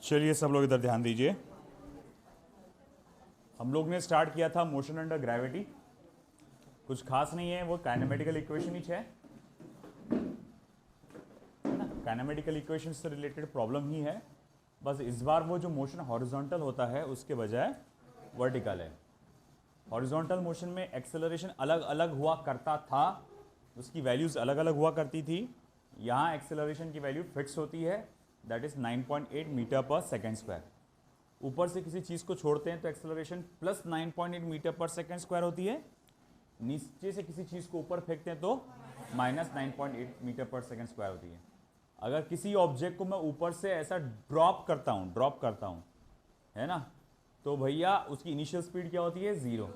चलिए सब लोग इधर ध्यान दीजिए। हम लोग ने स्टार्ट किया था मोशन अंडर ग्रेविटी। कुछ खास नहीं है, वो काइनेमेटिकल इक्वेशन ही है ना। काइनेमेटिकल इक्वेशन से रिलेटेड प्रॉब्लम ही है, बस इस बार वो जो मोशन हॉरिजॉन्टल होता है उसके बजाय वर्टिकल है। हॉरिजॉन्टल मोशन में एक्सेलरेशन अलग अलग हुआ करता था, उसकी वैल्यूज अलग अलग हुआ करती थी। यहाँ एक्सेलरेशन की वैल्यू फिक्स होती है, that is 9.8 metre per second square. ऊपर से किसी चीज़ को छोड़ते हैं तो acceleration plus 9.8 metre per second square होती है, नीचे से किसी चीज़ को ऊपर फेंकते हैं तो minus 9.8 metre per second square होती है। अगर किसी ऑब्जेक्ट को मैं ऊपर से ऐसा ड्रॉप करता हूँ है ना, तो भैया उसकी इनिशियल स्पीड क्या होती है, 0।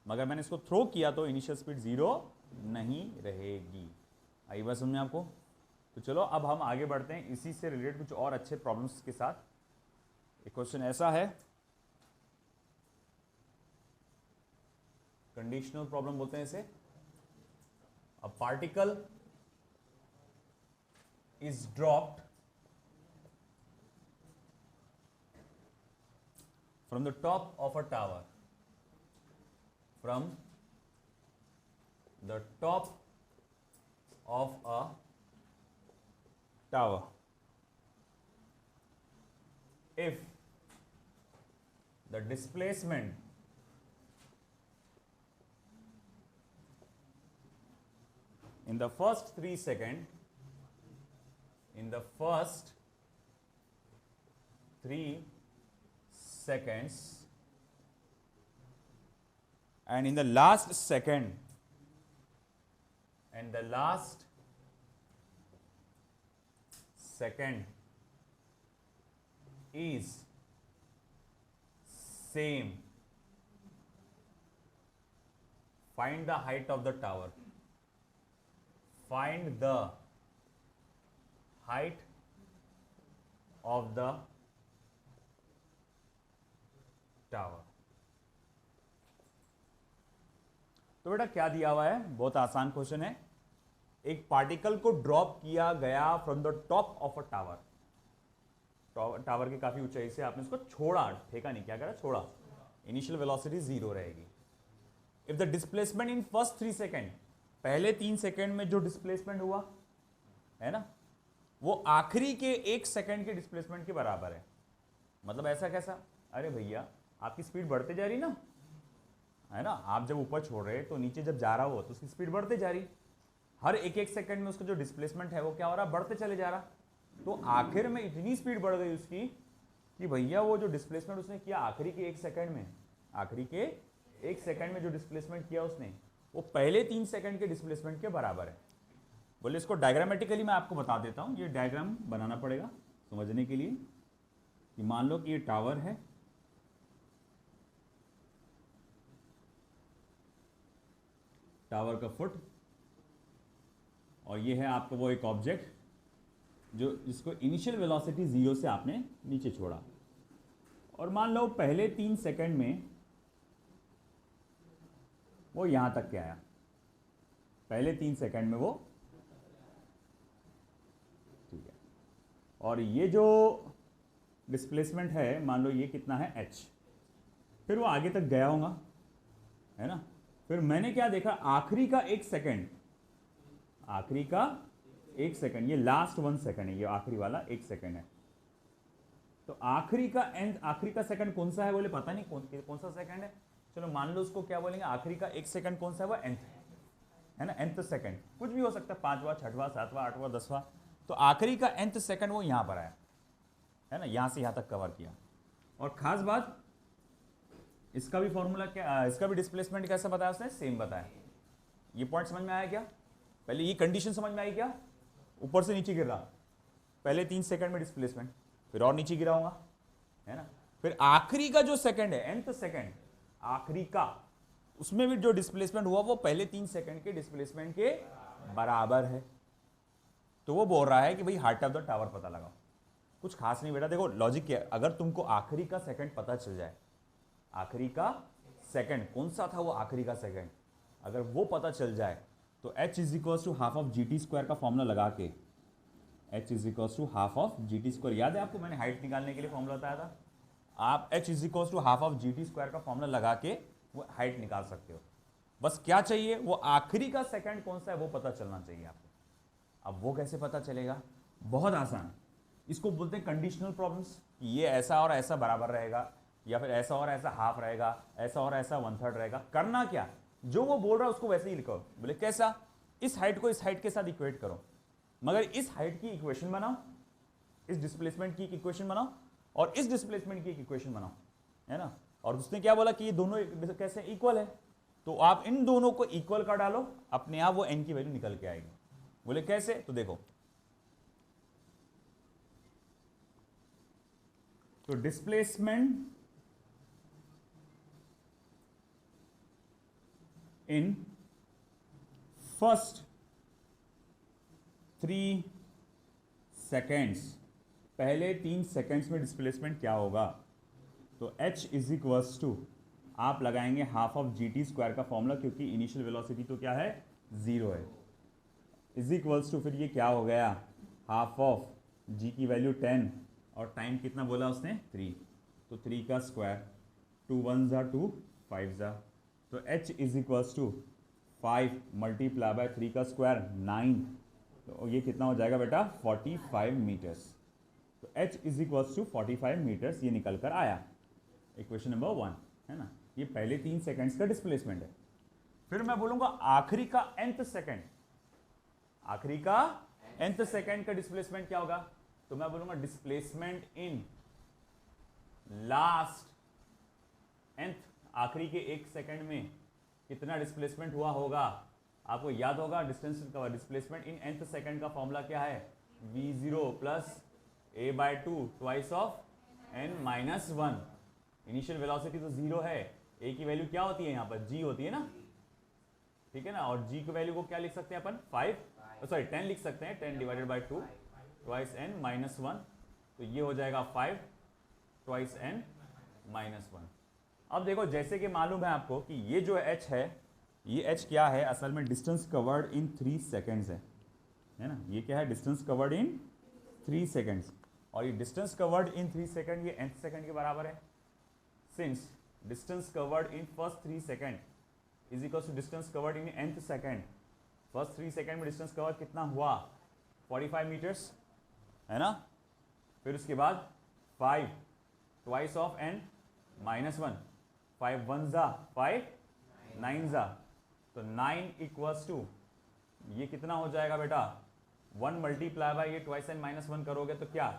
मगर मैंने इसको थ्रो किया तो इनिशियल स्पीड 0 नहीं रहेगी। आई बात समझ में आपको? तो चलो अब हम आगे बढ़ते हैं इसी से रिलेटेड कुछ और अच्छे प्रॉब्लम्स के साथ। एक क्वेश्चन ऐसा है, कंडीशनल प्रॉब्लम बोलते हैं इसे। A particle is dropped from the top of a tower, from the top of a tower. If the displacement in the first 3 seconds, in the first 3 seconds and in the last second and the last second is same, find the height of the tower. Find the height of the tower. तो बेटा क्या दिया हुआ है, बहुत आसान question है। एक पार्टिकल को ड्रॉप किया गया from the top of a tower. Tower की काफी ऊंचाई से आपने उसको छोड़ा, फेंका नहीं, क्या करा, छोड़ा। इनिशियल वेलोसिटी 0 रहेगी। If the displacement in first 3 second, पहले 3 सेकेंड में जो डिस्प्लेसमेंट हुआ है ना, वो आखिरी के 1 सेकेंड के डिस्प्लेसमेंट के बराबर है। मतलब ऐसा कैसा, अरे भैया आपकी स्पीड बढ़ते जा रही ना, है ना। आप जब ऊपर छोड़ रहे तो नीचे जब जा रहा हो तो उसकी स्पीड बढ़ते जा रही। हर एक सेकंड में उसका जो डिस्प्लेसमेंट है वो क्या हो रहा, बढ़ते चले जा रहा। तो आखिर में इतनी स्पीड बढ़ गई उसकी कि भैया वो जो डिस्प्लेसमेंट उसने किया आखिरी के 1 सेकंड में, आखिरी के 1 सेकंड में जो डिस्प्लेसमेंट किया उसने, वो पहले 3 सेकंड के डिस्प्लेसमेंट के बराबर है। बोले इसको डायग्रामेटिकली मैं आपको बता देता हूँ। ये डायग्राम बनाना पड़ेगा समझने के लिए कि मान लो कि ये टावर है, टावर का फुट, और ये है आपका वो एक ऑब्जेक्ट जो जिसको इनिशियल वेलोसिटी 0 से आपने नीचे छोड़ा। और मान लो पहले 3 सेकंड में वो यहां तक के आया, पहले 3 सेकंड में वो, ठीक है। और ये जो डिस्प्लेसमेंट है मान लो ये कितना है, h। फिर वो आगे तक गया होगा, है ना। फिर मैंने क्या देखा, आखिरी का 1 सेकंड, आखिरी का 1 सेकंड, ये लास्ट 1 सेकंड है, ये आखिरी वाला 1 सेकंड है। तो आखिरी का एंड, आखिरी का सेकंड कौन सा है बोले, पता नहीं कौन सा सेकंड है। चलो मान लो उसको क्या बोलेंगे, आखिरी का 1 सेकंड कौन सा है, वो nth है ना, nth सेकंड। कुछ भी हो सकता है, 5वां, 6वां, 7वां, 8वां, 10वां। तो आखिरी का nth सेकंड वो यहां पर आया, है ना, यहां से यहां तक कवर किया। और खास बात, इसका भी फॉर्मूला क्या, इसका भी डिस्प्लेसमेंट कैसा बताया उसने, सेम बताया। ये पॉइंट समझ में आया क्या? पहले ये कंडीशन समझ में आई क्या? ऊपर से नीचे गिर रहा, पहले 3 सेकंड में डिस्प्लेसमेंट, फिर और नीचे गिरा होगा, है ना। फिर आखिरी का जो सेकंड है, nth सेकंड, आखिरी का, उसमें भी जो डिस्प्लेसमेंट हुआ वो पहले 3 सेकंड के डिस्प्लेसमेंट के बराबर है। तो वो बोल रहा है कि भाई हाइट ऑफ द टावर पता लगाओ। कुछ खास नहीं बेटा, देखो लॉजिक क्या है, अगर तुमको आखिरी का सेकंड पता चल जाए, आखिरी का सेकंड कौन सा था, वो आखिरी का सेकंड अगर वो पता चल जाए तो h is equal to half of g t square का फॉर्मूला लगा के h is equals to half of g t square. याद है आपको, मैंने हाइट निकालने के लिए फॉर्मूला बताया था। आप h is equals to half of g t square का फॉर्मूला लगा के वो हाइट निकाल सकते हो। बस क्या चाहिए, वो आखिरी का सेकंड कौन सा है वो पता चलना चाहिए आपको। अब वो कैसे पता चलेगा, बहुत आसान, इसको बोलते हैं कंडीशनल प्रॉब्लम्स। ये ऐसा और ऐसा बराबर रहेगा, या फिर ऐसा और ऐसा हाफ रहेगा, ऐसा और ऐसा 1/3 रहेगा। करना क्या, जो वो बोल रहा है उसको वैसे ही लिखो। बोले कैसा, इस हाइट को इस हाइट के साथ इक्वेट करो, मगर इस हाइट की इक्वेशन बनाओ, इस डिस्प्लेसमेंट की इक्वेशन बनाओ, और इस डिस्प्लेसमेंट की इक्वेशन बनाओ, है ना। और उसने क्या बोला कि ये दोनों कैसे इक्वल है, तो आप इन दोनों को इक्वल कर डालो, अपने आप वो n की वैल्यू निकल के आएगी। बोले कैसे, तो देखो, तो डिस्प्लेसमेंट इन फर्स्ट 3 सेकेंड्स, पहले 3 सेकेंड्स में डिस्प्लेसमेंट क्या होगा, तो h इज इक्वल्स टू, आप लगाएंगे half of g t square का फॉर्मूला, क्योंकि इनिशियल वेलोसिटी तो क्या है 0 है, इज इक्वल्स टू, फिर ये क्या हो गया, हाफ ऑफ जी की वैल्यू 10 और टाइम कितना बोला उसने 3, तो 3 का स्क्वायर, 2 1 ज़ा 2 5 ज़ा, तो h is equals to 5 multiply by 3 का स्क्वायर 9, तो ये कितना हो जाएगा बेटा 45 मीटर्स। तो h is equals to 45 meters, ये निकल कर आया। इक्वेशन नंबर 1 है ना, ये पहले 3 सेकंड्स का डिस्प्लेसमेंट है। फिर मैं बोलूंगा आखिरी का nth सेकंड, आखिरी का nth सेकंड का डिस्प्लेसमेंट क्या होगा, तो मैं बोलूंगा डिस्प्लेसमेंट इन लास्ट nth, आखिरी के 1 सेकंड में कितना डिस्प्लेसमेंट हुआ होगा। आपको याद होगा डिस्टेंस का डिस्प्लेसमेंट इन nth सेकंड का फॉर्मूला क्या है, v0 plus a/2 twice of n-1। Initial velocity तो 0 है, a की वैल्यू क्या होती है यहाँ पर g होती है ना, ठीक है ना, और g की वैल्यू को क्या लिख सकते हैं अपन 10 लिख सकते हैं, 10 डिवाइडेड बाई 2 ट्वाइस n-1, तो ये हो जाएगा 5 ट्वाइस n-1। अब देखो, जैसे कि मालूम है आपको कि ये जो h है, ये h क्या है, असल में डिस्टेंस कवर्ड इन 3 सेकेंड्स है ना, ये क्या है, डिस्टेंस कवर्ड इन 3 सेकेंड्स, और ये डिस्टेंस कवर्ड इन 3 सेकेंड ये nth सेकेंड के बराबर है। Since distance covered in first 3 second is equal to distance covered in nth second, first 3 second में डिस्टेंस कवर कितना हुआ 45 मीटर्स, है ना। फिर उसके बाद 5 ट्वाइस ऑफ n-1, 5 1 ज़ा 5 9 ज़ा, तो 9 इक्वल्स टू, ये कितना हो जाएगा बेटा 1 मल्टीप्लाई बाय ये ट्वाइस n-1 करोगे तो क्या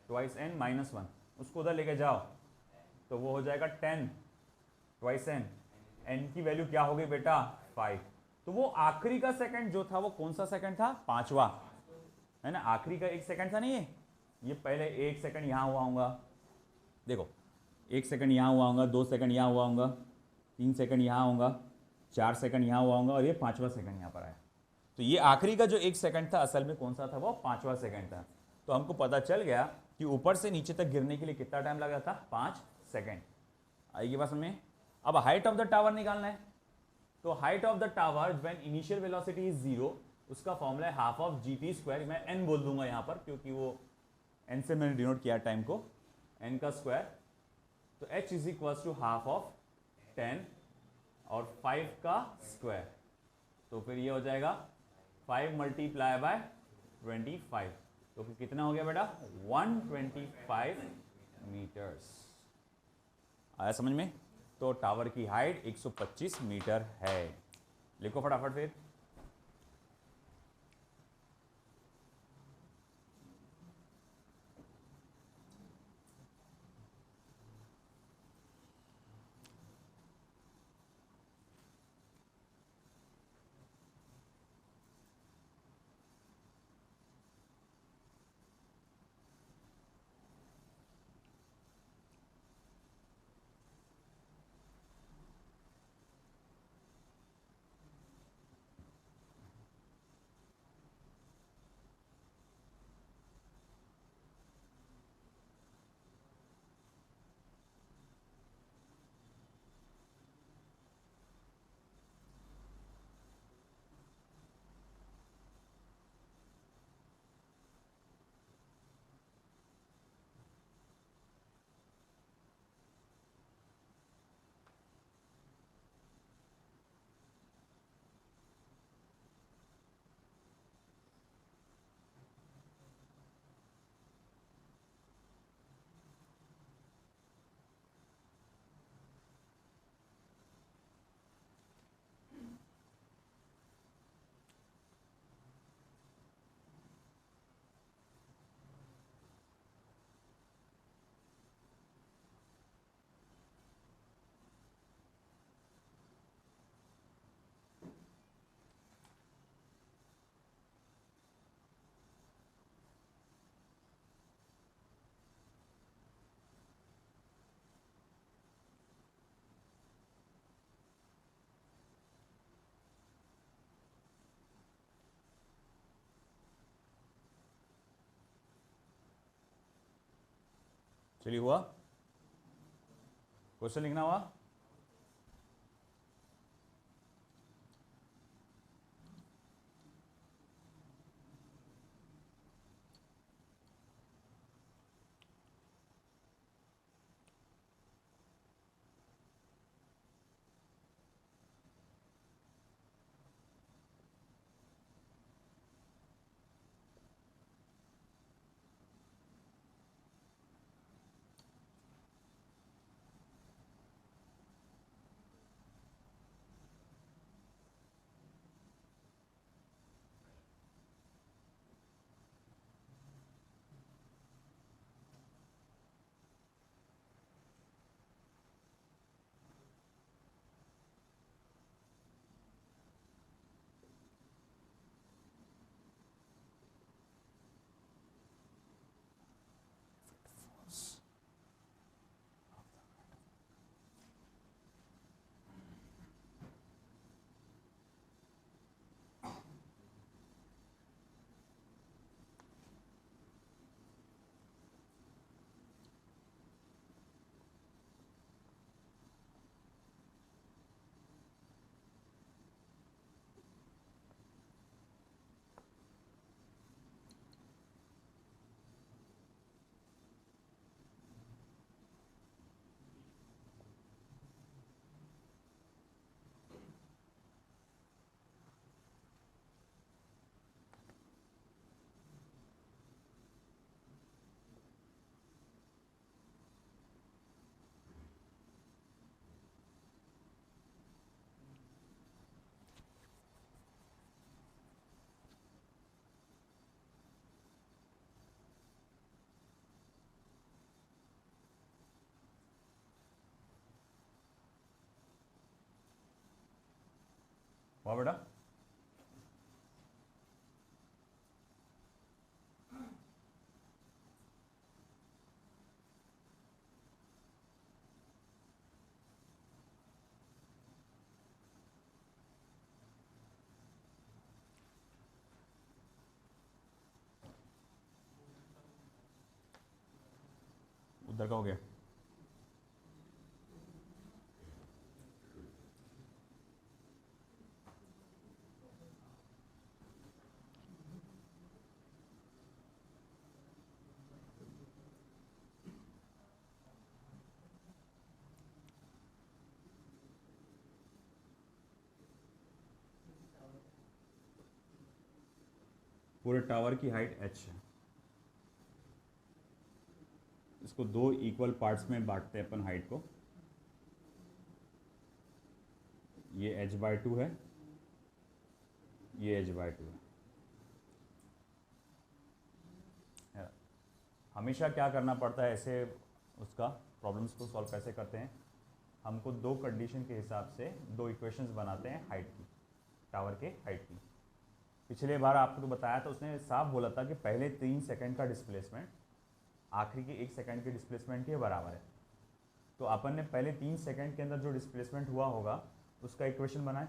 ट्वाइस n-1, उसको उधर लेके जाओ तो वो हो जाएगा 10 ट्वाइस n की वैल्यू क्या हो गई बेटा 5। तो वो आखिरी का सेकंड जो था वो कौन सा सेकंड था, 5वां, है ना। आखिरी का 1 सेकंड था नहीं, ये पहले 1 सेकंड यहाँ हुआ होगा, देखो 1 सेकंड यहाँ हुआ होगा, 2 सेकंड यहाँ हुआ होगा, 3 सेकंड यहाँ होगा, 4 सेकंड यहाँ हुआ होगा, और ये 5वां सेकंड यहाँ पर आया। तो ये आखिरी का जो 1 सेकंड था असल में कौन सा था, वो 5वां सेकंड था। तो हमको पता चल गया कि ऊपर से नीचे तक गिरने के लिए कितना टाइम लगा था, 5 सेकंड। आएगी बात में। अब हाइट ऑफ द टावर निकालना है, तो height of the tower when initial velocity is 0, उसका फॉर्मूला है half of g t square, मैं n बोल दूंगा यहाँ पर क्योंकि वो n से मैंने डिनोट किया टाइम को, n का स्क्वायर, तो h is equal to half of 10 और 5 का स्क्वायर, तो फिर ये हो जाएगा 5 मल्टीप्लाई बाय 25, तो फिर कितना हो गया बेटा 125 मीटर्स। आया समझ में। तो टावर की हाइट 125 मीटर है। लिखो फटाफट फिर। चलिए हुआ, क्वेश्चन लिखना हुआ। हुआ बेटा? उधर का हो गया। पूरे टावर की हाइट h है। इसको दो इक्वल पार्ट्स में बांटते हैं अपन हाइट को। ये h/2 है, ये h/2 है। हमेशा क्या करना पड़ता है ऐसे, उसका प्रॉब्लम्स को सॉल्व कैसे करते हैं, हमको दो कंडीशन के हिसाब से दो इक्वेशंस बनाते हैं हाइट की, टावर के हाइट की। पिछले बार आपको तो बताया था, उसने साफ बोला था कि पहले 3 सेकंड का डिस्प्लेसमेंट आखिरी के 1 सेकंड के डिस्प्लेसमेंट के बराबर है। तो अपन ने पहले 3 सेकंड के अंदर जो डिस्प्लेसमेंट हुआ होगा उसका इक्वेशन बनाए,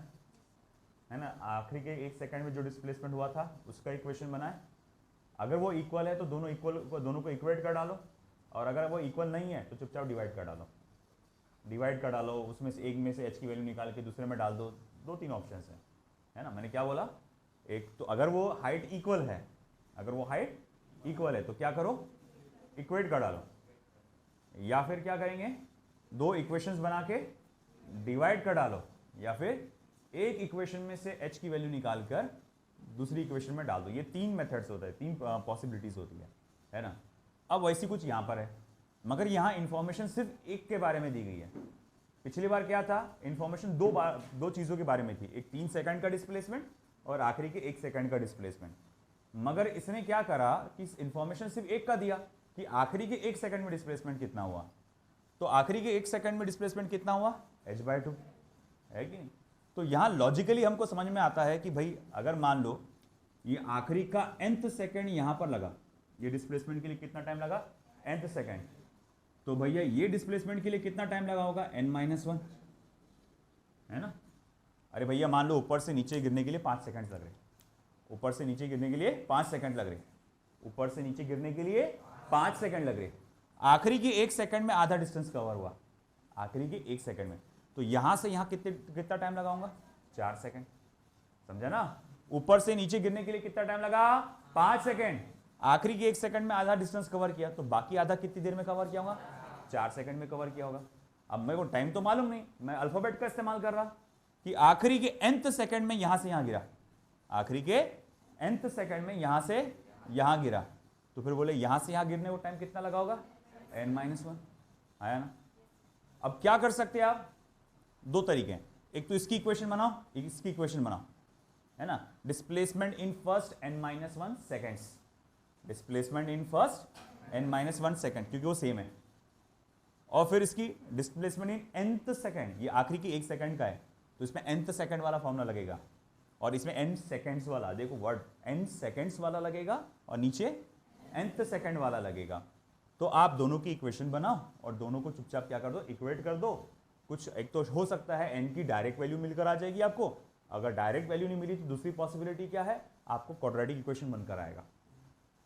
है ना। आखिरी के 1 सेकंड में जो डिस्प्लेसमेंट हुआ था उसका इक्वेशन बनाए। अगर वो इक्वल है तो दोनों को इक्वेट कर डालो, और अगर वो इक्वल नहीं है तो चुपचाप डिवाइड कर डालो। डिवाइड कर डालो, उसमें से एक में से h की वैल्यू निकाल के दूसरे में डाल दो। 2-3 ऑप्शन है ना। मैंने क्या बोला, एक तो अगर वो हाइट इक्वल है, अगर वो हाइट इक्वल है तो क्या करो, इक्वेट कर डालो। या फिर क्या करेंगे, दो इक्वेशंस बना के डिवाइड कर डालो, या फिर एक इक्वेशन में से h की वैल्यू निकाल कर दूसरी इक्वेशन में डाल दो। ये 3 मेथड्स होते हैं, 3 पॉसिबिलिटीज होती है ना। अब वैसी कुछ यहाँ पर है, मगर यहाँ इंफॉर्मेशन सिर्फ एक के बारे में दी गई है। पिछली बार क्या था, इंफॉर्मेशन दो चीज़ों के बारे में थी, एक 3 सेकंड का डिस्प्लेसमेंट और आखिरी के 1 सेकंड का डिस्प्लेसमेंट। मगर इसने क्या करा कि इंफॉर्मेशन सिर्फ एक का दिया कि आखिरी के 1 सेकंड में डिस्प्लेसमेंट कितना हुआ। तो आखिरी के 1 सेकंड में डिस्प्लेसमेंट कितना हुआ, h/2 है कि नहीं। तो यहाँ लॉजिकली हमको समझ में आता है कि भाई अगर मान लो ये आखिरी का nth सेकंड यहाँ पर लगा, ये डिस्प्लेसमेंट के लिए कितना टाइम लगा, nth सेकंड, तो भैया ये डिस्प्लेसमेंट के लिए कितना टाइम लगा होगा, n-1, है ना। अरे भैया मान लो ऊपर से नीचे गिरने के लिए 5 सेकंड लग रहे, ऊपर से नीचे गिरने के लिए 5 सेकंड लग रहे, ऊपर से नीचे गिरने के लिए 5 सेकंड लग रहे। आखिरी के 1 सेकंड में आधा डिस्टेंस कवर हुआ, आखिरी के 1 सेकंड में। तो यहां से यहां कितना टाइम लगाऊंगा? 4 सेकंड, समझा ना? ऊपर से नीचे गिरने के लिए कितना टाइम लगा? 5 सेकंड। आखिरी के 1 सेकंड में आधा डिस्टेंस कवर किया, तो बाकी आधा कितनी देर में कवर किया होगा? 4 सेकंड में कवर किया होगा। अब मेरे को टाइम तो मालूम नहीं, मैं अल्फाबेट का इस्तेमाल कर रहा कि आखिरी के nth सेकंड में यहां से यहां गिरा, आखिरी के nth सेकंड में यहां से यहां गिरा, तो फिर बोले यहां से यहां गिरने को टाइम कितना लगा होगा? n-1। आया ना? अब क्या कर सकते हैं आप? दो तरीके हैं, एक तो इसकी इक्वेशन बनाओ, एक इसकी इक्वेशन बनाओ, है ना? Displacement in first n-1 seconds, displacement in first n-1 second, क्योंकि वो सेम है। और फिर इसकी डिस्प्लेसमेंट इन nth सेकेंड, ये आखिरी की 1 सेकेंड का है, तो इसमें nth सेकेंड वाला फॉर्मूला लगेगा, और इसमें n सेकेंड्स वाला, देखो वर्ड n सेकेंड्स वाला लगेगा, और नीचे nth सेकेंड वाला लगेगा। तो आप दोनों की इक्वेशन बनाओ और दोनों को चुपचाप क्या कर दो? इक्वेट कर दो। कुछ एक तो हो सकता है n की डायरेक्ट वैल्यू मिलकर आ जाएगी आपको, अगर डायरेक्ट वैल्यू नहीं मिली तो दूसरी पॉसिबिलिटी क्या है? आपको क्वाड्रेटिक इक्वेशन बनकर आएगा,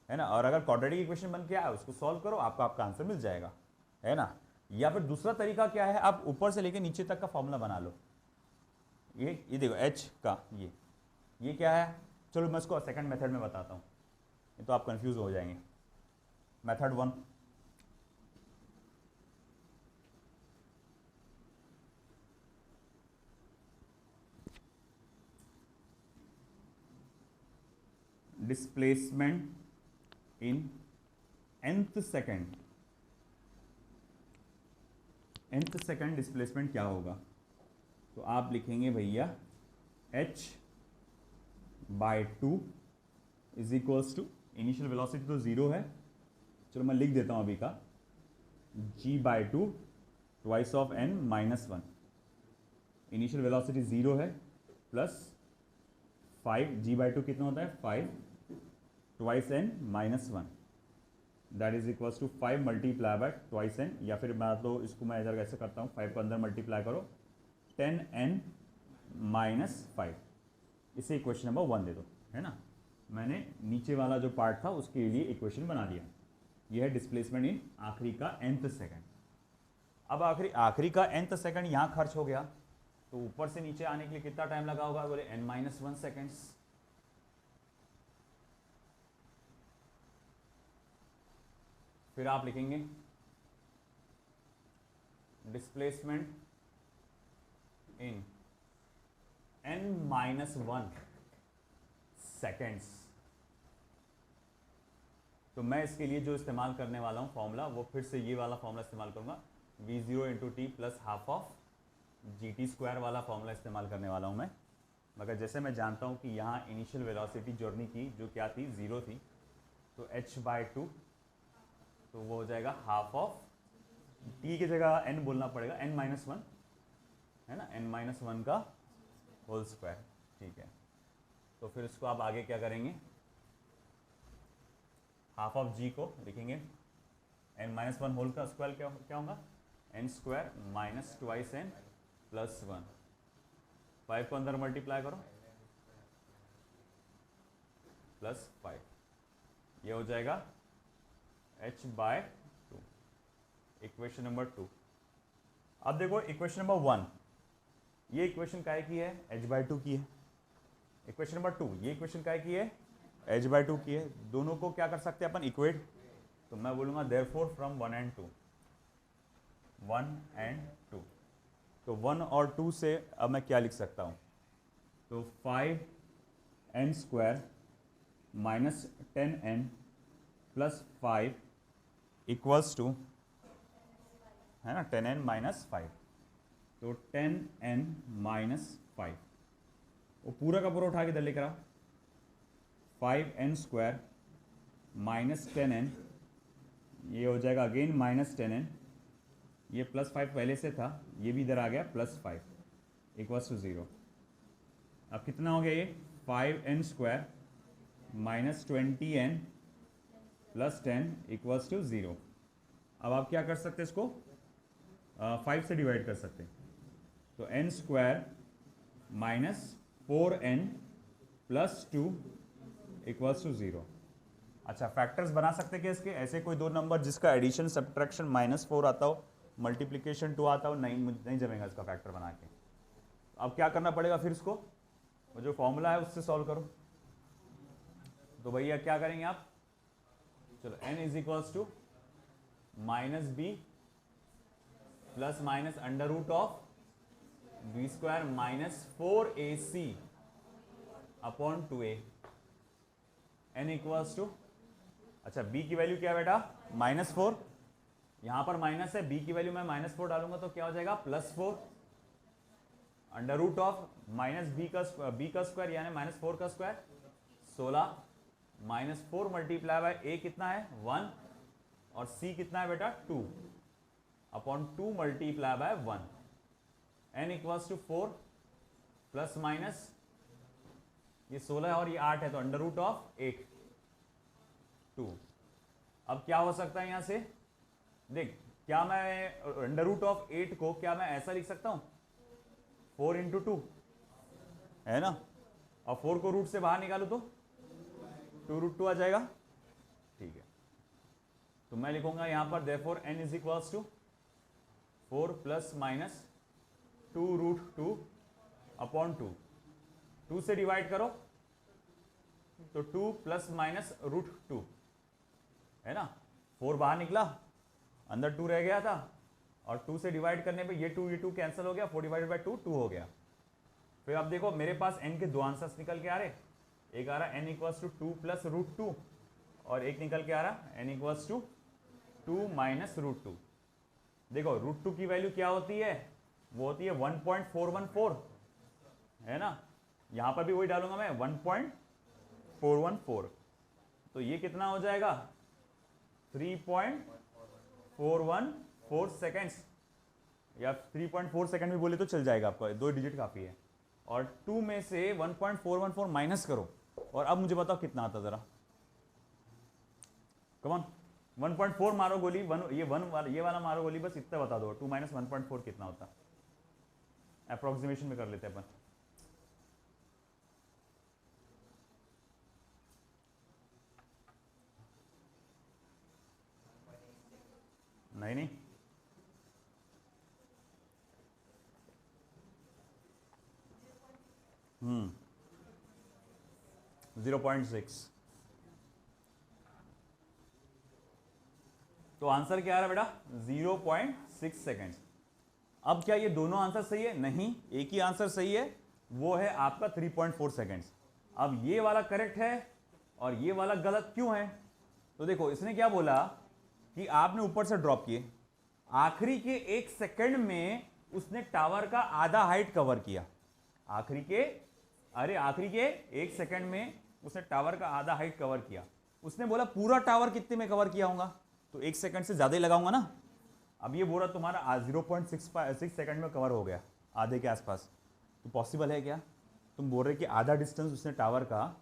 है ना? और अगर क्वाड्रेटिक इक्वेशन बन के आए उसको सॉल्व करो, आपका आंसर मिल जाएगा, है ना? या फिर दूसरा तरीका क्या है? आप ऊपर से लेके नीचे तक का फॉर्मूला बना लो। ये देखो h का, ये क्या है? चलो मैं इसको सेकंड मेथड में बताता हूँ, ये तो आप कंफ्यूज हो जाएंगे। Method 1, displacement in nth second, nth second displacement क्या होगा? तो आप लिखेंगे भैया h/2 is equals to, initial velocity तो 0 है, चलो मैं लिख देता हूं अभी का, g/2 twice of n-1। Initial velocity 0 है, प्लस 5, g/2 कितना होता है? 5 twice n-1, that is equals to 5 multiply by twice n, या फिर मैं तो इसको मैं इधर कैसे करता हूँ, 5 को अंदर मल्टीप्लाई करो, 10n-5, इसे इक्वेशन नंबर 1 दे दो, है ना? मैंने नीचे वाला जो पार्ट था उसके लिए इक्वेशन बना दिया। यह है डिस्प्लेसमेंट इन आखिरी का nth सेकंड। अब आखिरी का nth सेकंड यहाँ खर्च हो गया, तो ऊपर से नीचे आने के लिए कितना टाइम लगा होगा? बोले n-1 सेकेंड्स। फिर आप लिखेंगे डिस्प्लेसमेंट इन n-1 सेकेंड्स। तो मैं इसके लिए जो इस्तेमाल करने वाला हूं फॉर्मूला, वो फिर से ये वाला फॉर्मूला इस्तेमाल करूंगा, v0 into T plus half of GT² वाला फॉर्मूला इस्तेमाल करने वाला हूं मैं। मगर जैसे मैं जानता हूं कि यहाँ इनिशियल वेलोसिटी जर्नी की जो क्या थी? 0 थी, तो h/2, तो वो हो जाएगा हाफ ऑफ t की जगह n बोलना पड़ेगा, n-1, है ना? n-1 का होल स्क्वायर, ठीक है। तो फिर इसको आप आगे क्या करेंगे? हाफ ऑफ g को लिखेंगे n-1 होल का स्क्वायर क्या होगा? n² minus twice n plus 1, 5 को अंदर मल्टीप्लाई करो, प्लस 5, ये हो जाएगा h/2, इक्वेशन नंबर 2। अब देखो इक्वेशन नंबर 1, ये इक्वेशन काय की है? h/2 की है। इक्वेशन नंबर 2, ये इक्वेशन काय की है? h/2 की है। दोनों को क्या कर सकते हैं अपन? इक्वेट। तो मैं बोलूंगा देयरफॉर फ्रॉम 1 and 2, 1 and 2, तो 1 और 2 से अब मैं क्या लिख सकता हूँ? तो 5n² minus 10n plus 5 equals to, है ना, 10n माइनस 5, तो 10n माइनस 5, वो पूरा का पूरा उठा के इधर लेकर आओ, 5n² माइनस 10n, ये हो जाएगा अगेन माइनस 10n, ये प्लस 5 पहले से था, ये भी इधर आ गया प्लस 5 इक्वल्स टू 0। अब कितना हो गया ये? 5n² minus 20n plus 10 equals to 0। अब आप क्या कर सकते हैं? इसको 5 से डिवाइड कर सकते हैं, तो n² minus 4n plus 2 equals to 0। अच्छा, फैक्टर्स बना सकते क्या इसके? ऐसे कोई दो नंबर जिसका एडिशन सब्ट्रैक्शन -4 आता हो, मल्टीप्लिकेशन 2 आता हो, नहीं जमेगा इसका फैक्टर बना के। अब क्या करना पड़ेगा फिर इसको, वो जो फॉर्मूला है उससे सॉल्व करो। तो भैया क्या करेंगे आप, चलो n is equals to -b plus minus under root of b square -4ac upon 2a, n equals to, अच्छा b की वैल्यू क्या है बेटा, -4, यहां पर माइनस है, b की वैल्यू मैं -4 डालूंगा तो क्या हो जाएगा, +4 अंडर रूट ऑफ -b का स्क्वायर यानी -4 का स्क्वायर 16 -4 मल्टीप्लाई बाय a कितना है 1 और c कितना है बेटा 2 upon 2 multiply by 1, n equals to 4 plus minus ये 16 और ये 8 है तो अंडर रूट ऑफ 8 2। अब क्या हो सकता है यहां से, देख क्या मैं अंडर रूट ऑफ 8 को क्या मैं ऐसा लिख सकता हूं 4 इंटू 2 है ना, और 4 को रूट से बाहर निकालू तो 2√2 आ जाएगा, ठीक है। तो मैं लिखूंगा यहां पर therefore n is equals to 4 plus minus 2√2 upon 2, 2 से डिवाइड करो तो 2 प्लस माइनस √2 है ना, 4 बाहर निकला अंदर 2 रह गया था और 2 से डिवाइड करने पे ये 2 कैंसिल हो गया, 4 डिवाइडेड बाय 2 हो गया। फिर अब देखो मेरे पास n के दो आंसर्स निकल के आ रहे, एक आ रहा n इक्वल्स टू 2 प्लस √2 और एक निकल के आ रहा n इक्वल्स टू 2 माइनस √2। देखो √2 की वैल्यू क्या होती है, वो होती है 1.414 है ना, यहां पर भी वही डालूंगा मैं 1.414, तो ये कितना हो जाएगा 3.414 सेकेंड्स या 3.4 सेकेंड भी बोले तो चल जाएगा आपका, 2 डिजिट काफी है। और 2 में से 1.414 माइनस करो और अब मुझे बताओ कितना आता जरा, कम ऑन 1.4 मारो गोली, ये वाला मारो गोली, बस इतना बता दो 2 माइनस 1.4 कितना होता, अप्रोक्सीमेशन में कर लेते हैं अपन। नहीं 0.6, तो आंसर क्या आ रहा है बेटा 0.6 सेकेंड। अब क्या ये दोनों आंसर सही है, नहीं, एक ही आंसर सही है, वो है आपका 3.4 सेकेंड्स। अब ये वाला करेक्ट है और ये वाला गलत क्यों है, तो देखो इसने क्या बोला कि आपने ऊपर से ड्रॉप किए, आखिरी के 1 सेकंड में उसने टावर का आधा हाइट कवर किया, आखिरी के 1 सेकंड में उसने टावर का आधा हाइट कवर किया। उसने बोला पूरा टावर कितने में कवर किया होगा, तो 1 सेकंड से ज्यादा ही लगाऊंगा ना। अब ये बोला तुम्हारा 0.6 सेकंड में कवर हो गया, आधे के आसपास, तो पॉसिबल है क्या? तुम बोल रहे कि आधा डिस्टेंस उसने टावर का,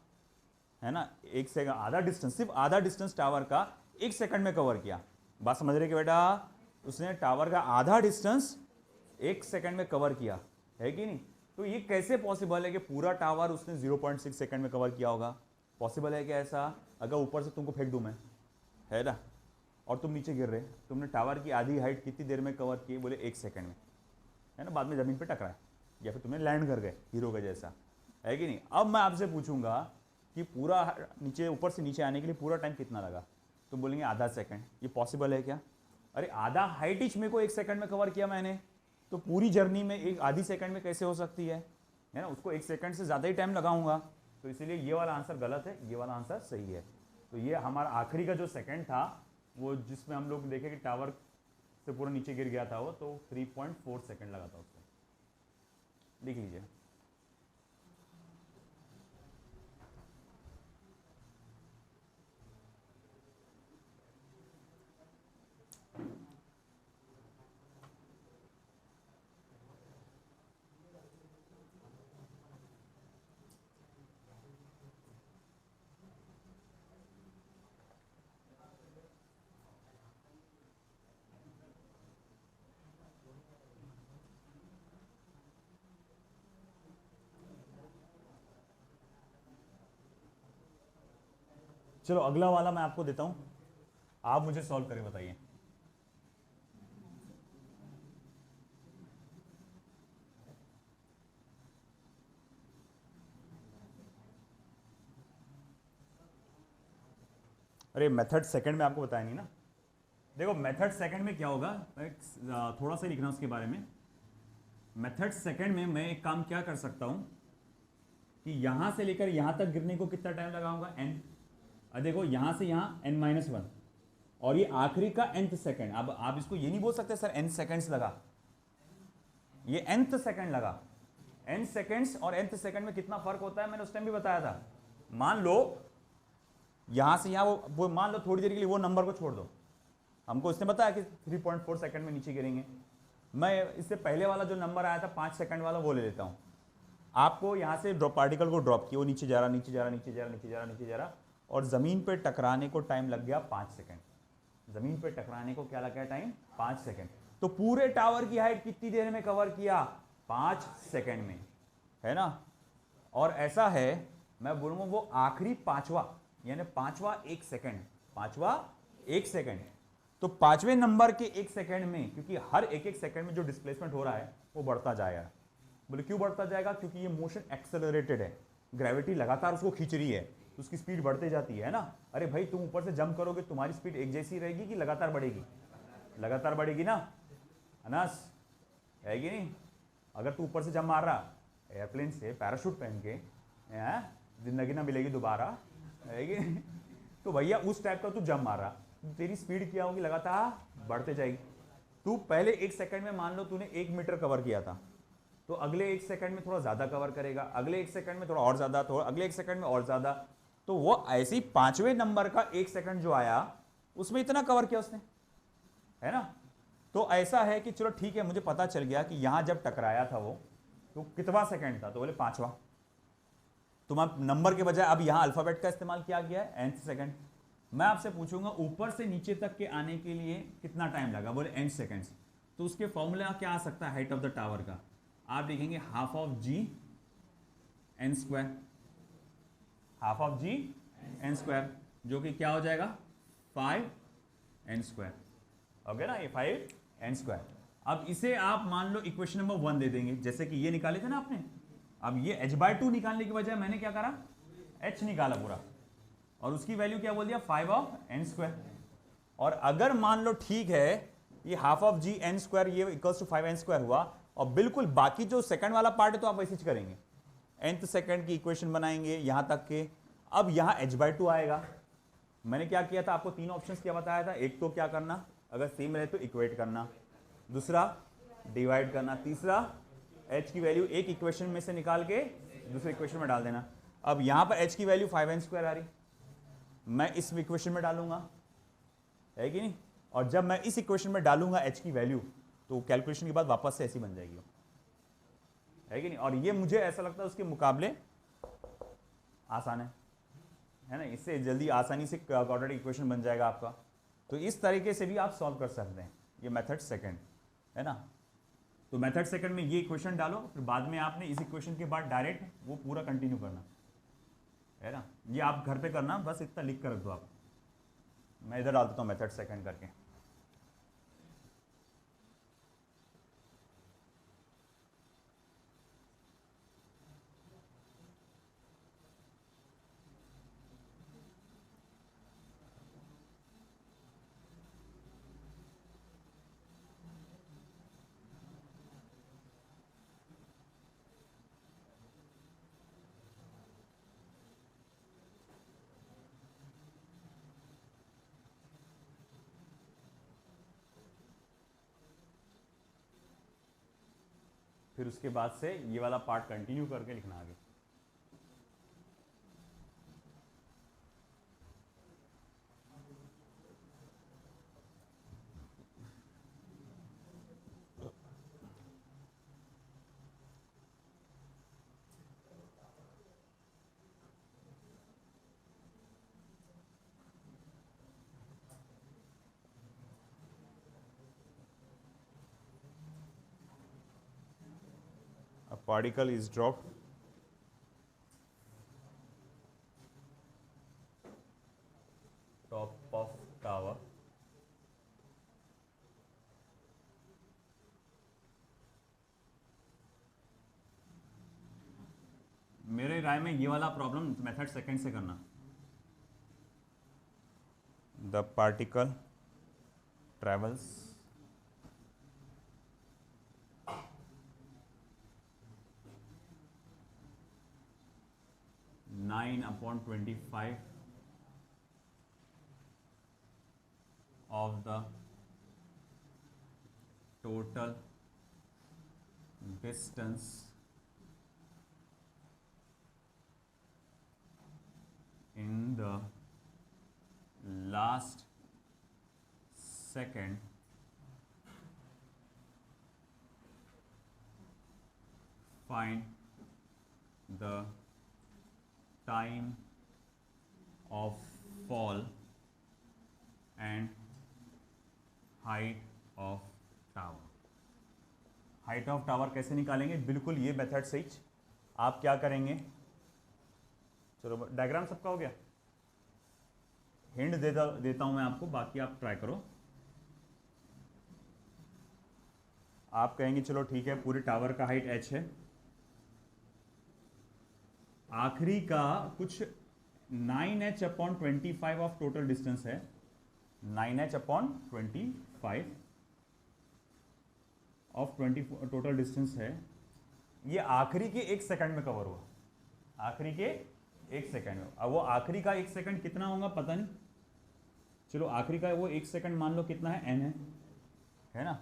है ना, 1 सेकंड आधा डिस्टेंस, सिर्फ आधा डिस्टेंस टावर का 1 सेकंड में कवर किया। बात समझ रहे कि बेटा, उसने टावर का आधा डिस्टेंस 1 सेकंड में कवर किया है कि नहीं? तो ये कैसे पॉसिबल है कि पूरा टावर उसने 0.6 सेकंड में कवर किया होगा? पॉसिबल है क्या ऐसा? अगर ऊपर से तुमको फेंक दूं मैं, है ना, और तुम नीचे गिर रहे, तुमने टावर की आधी हाइट कितनी देर में कवर की? बोले 1 सेकंड में, है ना, बाद में जमीन पे टकराए या फिर तुम्हें लैंड कर गए हीरो का जैसा, है कि नहीं? अब मैं आपसे पूछूंगा कि पूरा नीचे, ऊपर से नीचे आने के लिए पूरा टाइम कितना लगा? तुम बोलेंगे आधा सेकंड। ये पॉसिबल है क्या? अरे आधा हाइट ही मेरे को 1 सेकंड में कवर किया मैंने, तो पूरी जर्नी में एक आधी सेकंड में कैसे हो सकती है ना? उसको 1 सेकंड से ज़्यादा ही टाइम लगाऊंगा, तो इसीलिए ये वाला आंसर गलत है, ये वाला आंसर सही है। तो ये हमारा आखिरी का जो सेकंड था, वो जिसमें हम लोग देखे कि टावर से पूरा नीचे गिर गया था वो, तो 3.4 सेकंड लगा था उसको, लिख लीजिए। चलो अगला वाला मैं आपको देता हूं, आप मुझे सॉल्व करें, बताइए। अरे मेथड सेकंड में आपको बताया नहीं ना। देखो मेथड सेकंड में क्या होगा, मैं थोड़ा सा लिख रहा हूं उसके बारे में। मेथड सेकंड में मैं एक काम क्या कर सकता हूं कि यहां से लेकर यहां तक गिरने को कितना टाइम लगाऊंगा, एन। देखो यहां से यहां n-1 और ये आखिरी का nth सेकंड। अब आप इसको ये नहीं बोल सकते सर n सेकंड्स लगा, ये nth सेकंड लगा। n सेकंड्स और nth सेकंड में कितना फर्क होता है मैंने उस टाइम भी बताया था। मान लो यहां से यहां वो मान लो थोड़ी देर के लिए वो नंबर को छोड़ दो, हमको इसने बताया कि 3.4 सेकंड में नीचे गिरेंगे। मैं इससे पहले वाला जो नंबर आया था 5 सेकंड वाला वो ले लेता हूं। आपको यहां से ड्रॉप पार्टिकल को ड्रॉप किया, वो नीचे जा रहा नीचे जा रहा नीचे जा रहा नीचे जा रहा नीचे जा रहा और जमीन पे टकराने को टाइम लग गया 5 सेकंड। जमीन पे टकराने को क्या लग गया टाइम, 5 सेकंड। तो पूरे टावर की हाइट कितनी देर में कवर किया, 5 सेकंड में, है ना। और ऐसा है मैं बोलूंगा वो आखिरी पांचवा यानी पांचवा 1 सेकंड, पांचवा 1 सेकंड। तो पांचवें नंबर के 1 सेकंड में, क्योंकि हर एक सेकंड में जो डिस्प्लेसमेंट हो रहा है वो बढ़ता जाएगा। बोले क्यों बढ़ता जाएगा, क्योंकि ये मोशन एक्सेलरेटेड है, ग्रेविटी लगातार उसको खींच रही है तो उसकी स्पीड बढ़ते जाती है ना। अरे भाई तुम ऊपर से जंप करोगे तुम्हारी स्पीड एक जैसी रहेगी कि लगातार बढ़ेगी, लगातार बढ़ेगी ना अनास, है कि नहीं। अगर तू ऊपर से जंप मार रहा एयरप्लेन से पैराशूट पहन के, जिंदगी ना मिलेगी दोबारा, है कि नहीं। तो भैया उस टाइप का तू जंप मार रहा, तेरी स्पीड क्या होगी, लगातार बढ़ते जाएगी। तू पहले 1 सेकंड में मान लो तूने 1 मीटर कवर किया था, तो अगले 1 सेकंड में थोड़ा ज्यादा कवर करेगा, अगले 1 सेकंड में थोड़ा और ज्यादा, थोड़ा अगले 1 सेकंड में और ज्यादा। तो वो ऐसे ही पांचवें नंबर का 1 सेकंड जो आया उसमें इतना कवर किया उसने, है ना। तो ऐसा है कि चलो ठीक है, मुझे पता चल गया कि यहां जब टकराया था वो तो कितवा सेकंड था, तो बोले पांचवा। तुम आप नंबर के बजाय अब यहां अल्फाबेट का इस्तेमाल किया गया है, nth सेकंड। मैं आपसे पूछूंगा ऊपर से नीचे तक के आने के लिए कितना टाइम लगा, बोले n सेकंड्स। तो उसके फॉर्मूला क्या आ सकता है हाइट ऑफ द टावर का, आप लिखेंगे half of g n square, half of g n square, जो कि क्या हो जाएगा 5n स्क्वायर, ओके ना, ये 5n स्क्वायर। अब इसे आप मान लो इक्वेशन नंबर 1 दे देंगे, जैसे कि ये निकाले थे ना आपने। अब ये h/2 निकालने की बजाय मैंने क्या करा, h निकाला पूरा, और उसकी वैल्यू क्या बोल दिया 5 ऑफ n स्क्वायर। और अगर मान लो ठीक है ये half of g n square ये इक्वल्स टू 5n स्क्वायर हुआ, और बिल्कुल बाकी जो सेकंड वाला पार्ट है तो आप वैसे ही करेंगे, nth सेकंड की इक्वेशन बनाएंगे यहां तक के। अब यहां h/2 आएगा। मैंने क्या किया था, आपको 3 ऑप्शंस क्या बताया था, एक तो क्या करना, अगर सेम रहे तो इक्वेट करना, दूसरा डिवाइड करना, तीसरा h की वैल्यू एक इक्वेशन में से निकाल के दूसरे इक्वेशन में डाल देना। अब यहां पर h की वैल्यू 5n स्क्वायर आ रही, मैं इस इक्वेशन में डालूंगा, है कि नहीं। और जब मैं इस इक्वेशन में डालूंगा h की वैल्यू तो कैलकुलेशन के बाद वापस से ऐसी बन जाएगी, है कि नहीं। और ये मुझे ऐसा लगता है उसके मुकाबले आसान है ना, इससे जल्दी आसानी से क्वाड्रेटिक इक्वेशन बन जाएगा आपका। तो इस तरीके से भी आप सॉल्व कर सकते हैं, ये मेथड सेकंड है ना। तो मेथड सेकंड में ये इक्वेशन डालो, फिर बाद में आपने इस इक्वेशन के बाद डायरेक्ट वो पूरा कंटिन्यू करना, है ना। ये आप घर पे करना, बस इतना लिख कर रख दो आप। मैं इधर डाल देता हूँ मेथड सेकंड करके। फिर उसके बाद से ये वाला पार्ट कंटिन्यू करके लिखना आगे। A particle is dropped राय में ये वाला प्रॉब्लम मेथड सेकंड से करना। The particle travels 9/25 of the total distance in the last second find the time of fall and height of tower। Height of tower कैसे निकालेंगे? बिल्कुल ये मेथड से ही आप क्या करेंगे, चलो डायग्राम सबका हो गया, हिंट देता हूं मैं आपको, बाकी आप ट्राई करो। आप कहेंगे चलो ठीक है, पूरे टावर का हाइट h है, आखिरी का कुछ 9h/25 ऑफ टोटल डिस्टेंस है, 9h/25 ऑफ 20 टोटल डिस्टेंस है, ये आखिरी के 1 सेकंड में कवर हुआ, आखिरी के 1 सेकंड में। अब वो आखिरी का 1 सेकंड कितना होगा पता नहीं, चलो आखिरी का वो 1 सेकंड मान लो कितना है, n है ना।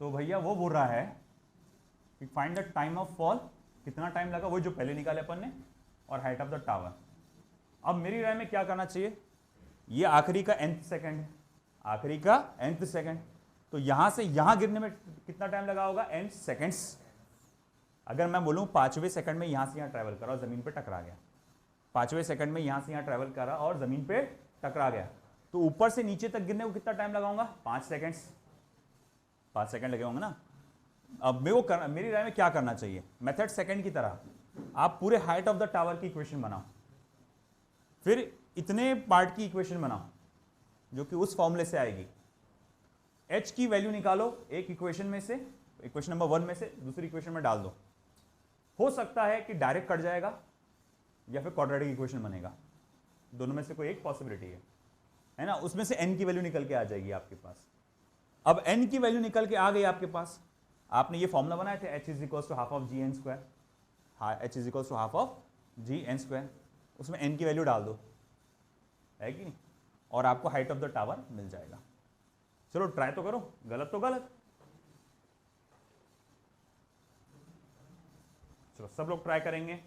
तो भैया वो बोल रहा है कि find the time of fall, कितना टाइम लगा, वो जो पहले निकाले अपन ने, और हाइट ऑफ द टावर। अब मेरी राय में क्या करना चाहिए, ये आखिरी का nth सेकंड है, आखिरी का nth सेकंड, तो यहां से यहां गिरने में कितना टाइम लगा होगा, n सेकंड्स। अगर मैं बोलूं 5वें सेकंड में यहां से यहां ट्रैवल करा और जमीन पे टकरा गया, 5वें सेकंड में यहां से यहां ट्रैवल करा और जमीन पे टकरा गया, तो ऊपर से नीचे तक गिरने को कितना टाइम लगाऊंगा, 5 सेकंड्स, 5 सेकंड लगे होंगे ना। अब मेरी राय में क्या करना चाहिए, मेथड सेकंड की तरह आप पूरे हाइट ऑफ द टावर की इक्वेशन बनाओ, फिर इतने पार्ट की इक्वेशन बनाओ जो कि उस फॉर्मूले से आएगी। h की वैल्यू निकालो एक इक्वेशन में से, इक्वेशन नंबर 1 में से दूसरी इक्वेशन में डाल दो, हो सकता है कि डायरेक्ट कट जाएगा या फिर क्वाड्रेटिक इक्वेशन बनेगा, दोनों में से कोई एक पॉसिबिलिटी है ना। उसमें से n की वैल्यू निकल के आ जाएगी आपके पास। अब n की वैल्यू निकल के आ गई आपके पास, आपने ये फॉर्मूला बनाए थे h = ½ of gn², h = ½ of gn², उसमें n की वैल्यू डाल दो, है कि नहीं, और आपको हाइट ऑफ द टावर मिल जाएगा। चलो ट्राई तो करो, गलत तो गलत, चलो सब लोग ट्राई करेंगे।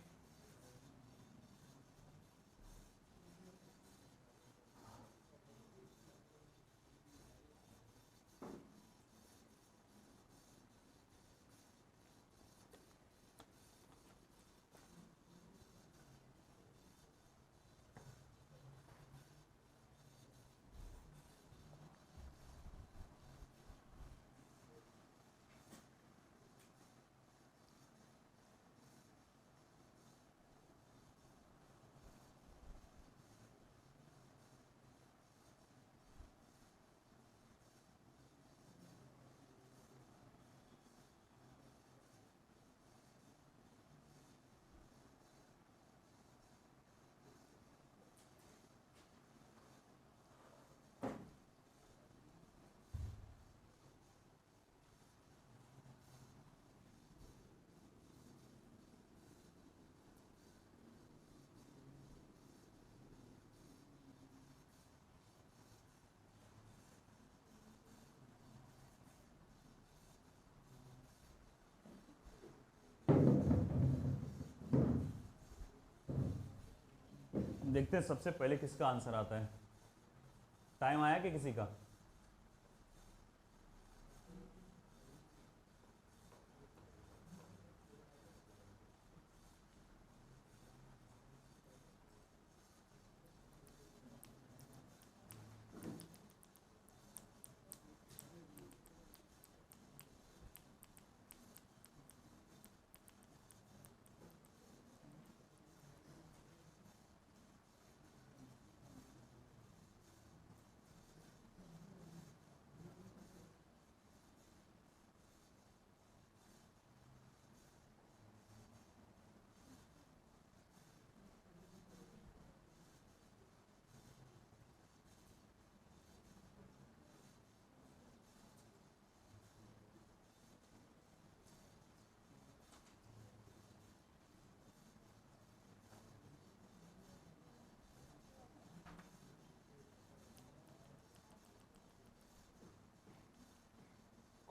देखते हैं सबसे पहले किसका आंसर आता है। टाइम आया कि किसी का?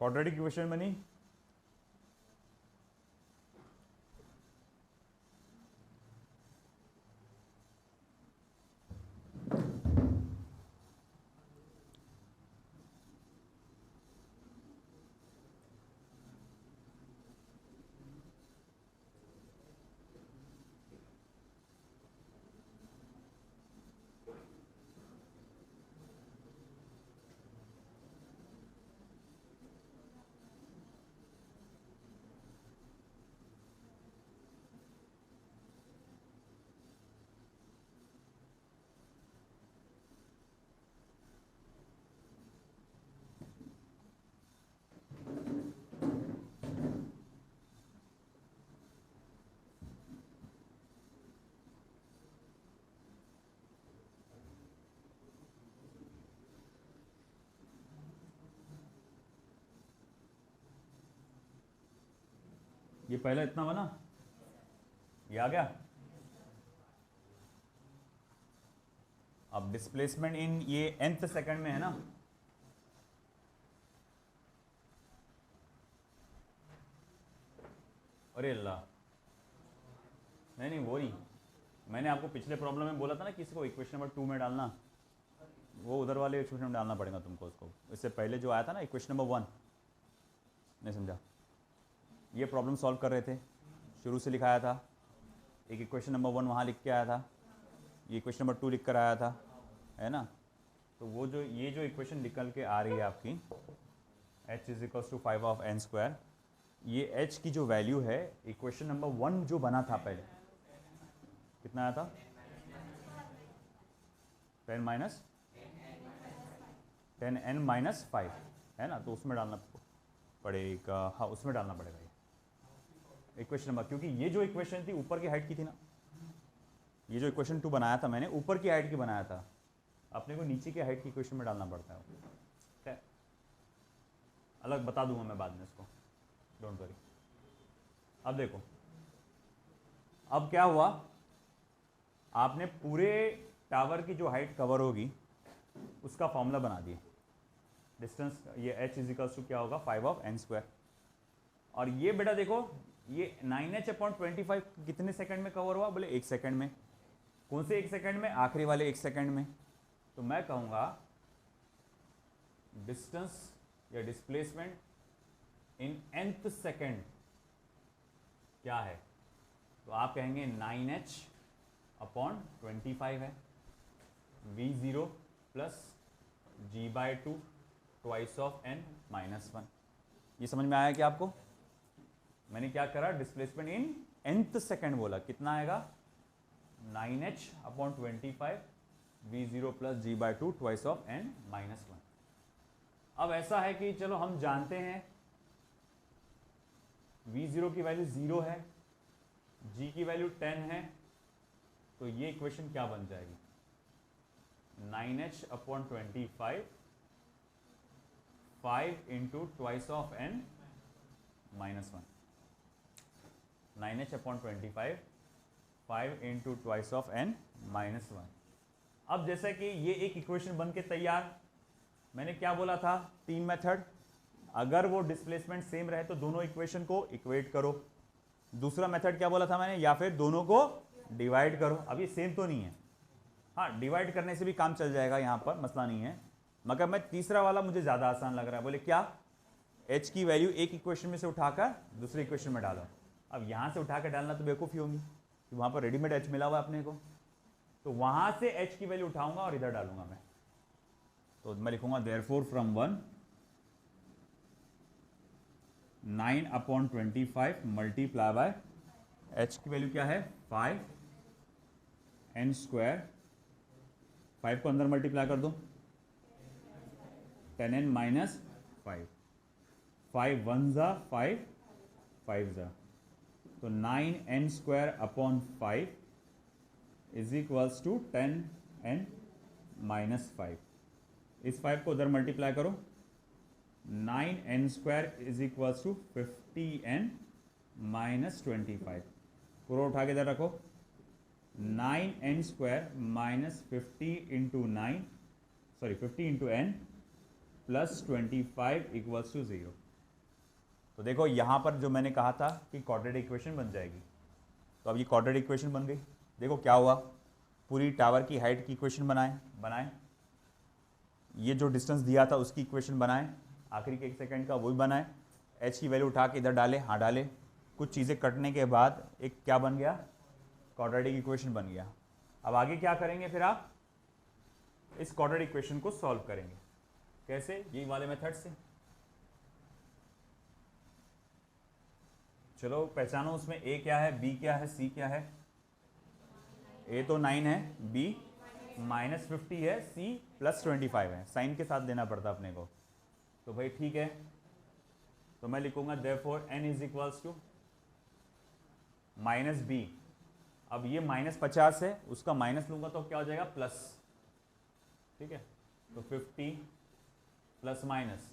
क्वाड्रेटिक इक्वेशन बनी। ये पहला इतना बना, ये आ गया। अब डिस्प्लेसमेंट इन ये nth सेकंड में है ना, अरे अल्लाह, नहीं वो नहीं, मैंने आपको पिछले प्रॉब्लम में बोला था ना किसी को इक्वेशन नंबर 2 में डालना, वो उधर वाले इक्वेशन में डालना पड़ेगा तुमको उसको। इससे पहले जो आया था ना इक्वेशन नंबर 1, नहीं समझा? ये प्रॉब्लम सॉल्व कर रहे थे, शुरू से लिखाया था, एक इक्वेशन नंबर 1 वहाँ लिख के आया था, ये इक्वेशन नंबर 2 लिख कर आया था, है ना? तो वो जो ये जो इक्वेशन निकल के आ रही है आपकी h = 5 of n स्क्वायर, ये h की जो वैल्यू है इक्वेशन नंबर 1 जो बना था पहले, कितना आया था? 10n-5, है ना? तो उसमें डालना पड़ेगा, हाँ उसमें डालना पड़ेगा ये इक्वेशन नंबर, क्योंकि ये जो इक्वेशन थी ऊपर की हाइट की थी ना, ये जो इक्वेशन 2 बनाया था मैंने ऊपर की हाइट की बनाया था, अपने को नीचे की हाइट की इक्वेशन में डालना पड़ता है। ठीक है, अलग बता दूंगा मैं बाद में इसको, डोंट वरी। अब देखो, अब क्या हुआ, आपने पूरे टावर की जो हाइट कवर होगी उसका फॉर्मूला बना दिया, डिस्टेंस ये h = क्या होगा? 5 of n स्क्वायर। और ये बेटा देखो, ये 9h/25 कितने सेकंड में कवर हुआ? बोले 1 सेकंड में। कौन से 1 सेकंड में? आखिरी वाले 1 सेकंड में। तो मैं कहूँगा डिस्टेंस या डिस्प्लेसमेंट इन nth सेकंड क्या है? तो आप कहेंगे 9h/25 है, v0 + g/2 twice of n-1। ये समझ में आया क्या आपको? मैंने क्या करा? डिस्प्लेसमेंट इन nth सेकंड बोला, कितना आएगा? 9h/25 v0 + g/2 twice of n-1। अब ऐसा है कि चलो हम जानते हैं v0 की वैल्यू 0 है, g की वैल्यू 10 है, तो ये इक्वेशन क्या बन जाएगी? 9h/25 5 × twice of n-1, 9h/25 5 × twice of n-1। अब जैसा कि ये एक इक्वेशन बन के तैयार, मैंने क्या बोला था? 3 मेथड, अगर वो डिस्प्लेसमेंट सेम रहे तो दोनों इक्वेशन को इक्वेट करो। दूसरा मेथड क्या बोला था मैंने? या फिर दोनों को डिवाइड करो। अब ये सेम तो नहीं है, हाँ डिवाइड करने से भी काम चल जाएगा, यहाँ पर मसला नहीं है, मगर मैं तीसरा वाला मुझे ज़्यादा आसान लग रहा है। बोले क्या? h की वैल्यू एक इक्वेशन में से उठाकर दूसरे इक्वेशन में डालो। अब यहाँ से उठाकर डालना तो बेवकूफ़ी होगी कि वहाँ पर रेडीमेड h मिला हुआ है अपने को, तो वहाँ से h की वैल्यू उठाऊंगा और इधर डालूंगा मैं। तो मैं लिखूंगा therefore from 1 9/25 multiply by h की वैल्यू क्या है? 5 n स्क्वायर, 5 को अंदर मल्टीप्लाई कर दो, 10n-5, 5 1 ज़ा 5 5 ज़ा, तो 9n² is equals to 10n-5। इस 5 को उधर मल्टीप्लाई करो, 9n² is equals to 50n-25। पूरा उठा के इधर रखो, 9n² - 50 × 9 सॉरी 50 × n + 25 = 0। तो देखो यहाँ पर जो मैंने कहा था कि क्वाड्रेटिक इक्वेशन बन जाएगी, तो अब ये क्वाड्रेटिक इक्वेशन बन गई। देखो क्या हुआ, पूरी टावर की हाइट की इक्वेशन बनाए, ये जो डिस्टेंस दिया था उसकी इक्वेशन बनाए, आखिरी के 1 सेकंड का वो भी बनाए, एच की वैल्यू उठा के इधर डाले, हाँ डाले, कुछ चीज़ें कटने के बाद एक क्या बन गया, क्वाड्रेटिक इक्वेशन बन गया। अब आगे क्या करेंगे, फिर आप इस क्वाड्रेटिक इक्वेशन को सॉल्व करेंगे। कैसे? यही वाले मेथड से। चलो पहचानो उसमें ए क्या है, बी क्या है, सी क्या है। ए तो 9 है, बी -50 है, सी +25 है। साइन के साथ देना पड़ता अपने को, तो भाई ठीक है, तो मैं लिखूंगा therefore n is equals to -b। अब ये -50 है, उसका माइनस लूंगा तो क्या हो जाएगा, प्लस। ठीक है, तो 50 प्लस माइनस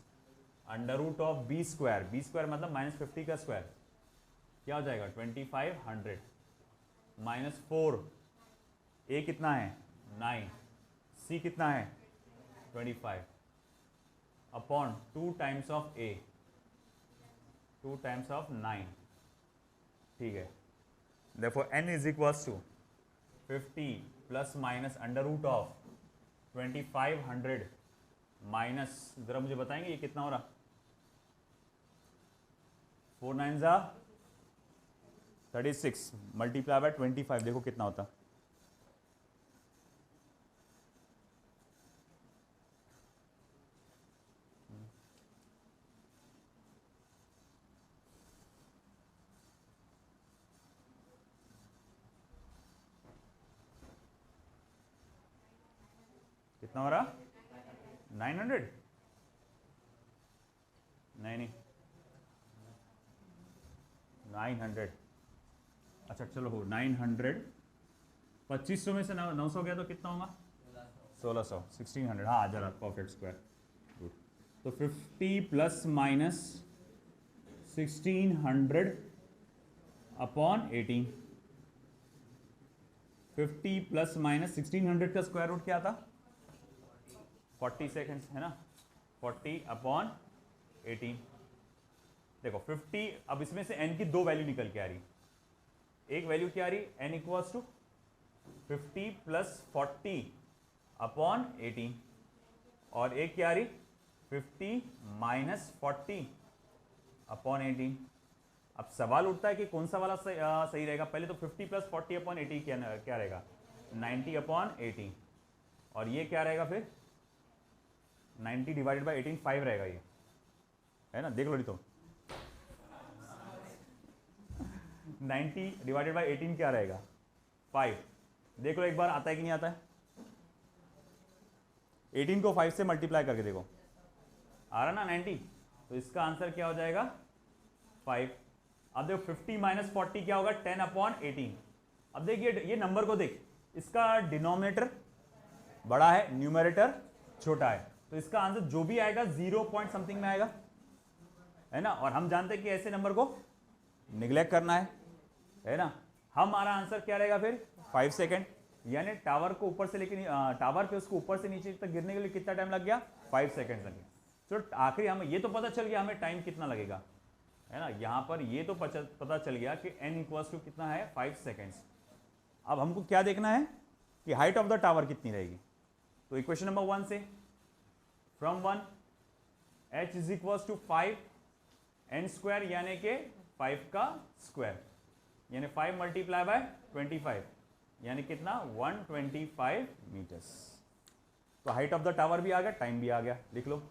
√(b²), b² मतलब -50 का स्क्वायर, क्या हो जाएगा 2500 -4, ए कितना है 9, सी कितना है 25 upon 2 times of a, 2 times of 9। ठीक है, therefore n is equals to 50 plus minus √2500 minus, जरा मुझे बताएंगे ये कितना हो रहा, 4 9 जा 36 मल्टीप्लाई बाय 25, देखो कितना होता, कितना हो रहा 900, नहीं 900, अच्छा चलो हो 900, 2500 में से 900 गया तो कितना होगा 1600, 1600, हाँ जरा परफेक्ट स्क्वायर, गुड। तो 50 plus minus 1600 upon 18, 50 plus minus 1600 का स्क्वायर रूट क्या था 40 सेकेंड्स, है ना, 40 अपॉन 18। देखो 50, अब इसमें से n की 2 वैल्यू निकल के आ रही, एक वैल्यू क्या आ रही, n equals to 50 plus 40 upon 18, और एक क्या आ रही 50 माइनस 40 अपॉन 18। अब सवाल उठता है कि कौन सा वाला सही रहेगा। पहले तो 50 प्लस 40 अपॉन 80 क्या रहेगा 90 अपॉन 80, और ये क्या रहेगा फिर 90 डिवाइडेड बाई 18 5 रहेगा, ये है ना, देख लो नहीं तो 90 डिवाइडेड बाई 18 क्या रहेगा 5, देख लो एक बार आता है कि नहीं आता है। 18 को 5 से मल्टीप्लाई करके देखो, आ रहा ना 90, तो इसका आंसर क्या हो जाएगा 5। अब देखो 50 माइनस 40 क्या होगा 10 अपॉन 18। अब देखिए ये नंबर को देख, इसका डिनोमिनेटर बड़ा है, न्यूमरेटर छोटा है, तो इसका आंसर जो भी आएगा 0 पॉइंट समथिंग में आएगा, है ना। और हम जानते हैं कि ऐसे नंबर को निगलेक्ट करना है ना। हमारा आंसर क्या रहेगा फिर 5 सेकेंड, यानी टावर को ऊपर से लेके टावर पे उसको ऊपर से नीचे तक गिरने के लिए कितना टाइम लग गया 5 सेकेंड लगे। तो आखिरी हमें ये तो पता चल गया हमें टाइम कितना लगेगा, है ना। यहाँ पर ये तो पता चल गया कि n इक्वल्स टू कितना है 5 सेकेंड्स। अब हमको क्या देखना है कि हाइट ऑफ द टावर कितनी रहेगी। तो इक्वेशन नंबर 1 से from 1 h is equals to 5 n square यानी कि 5 का स्क्वायर, यानी 5 मल्टीप्लाई बाय 25 यानी कितना 125 मीटर्स। तो हाइट ऑफ द टावर भी आ गया, टाइम भी आ गया, लिख लो।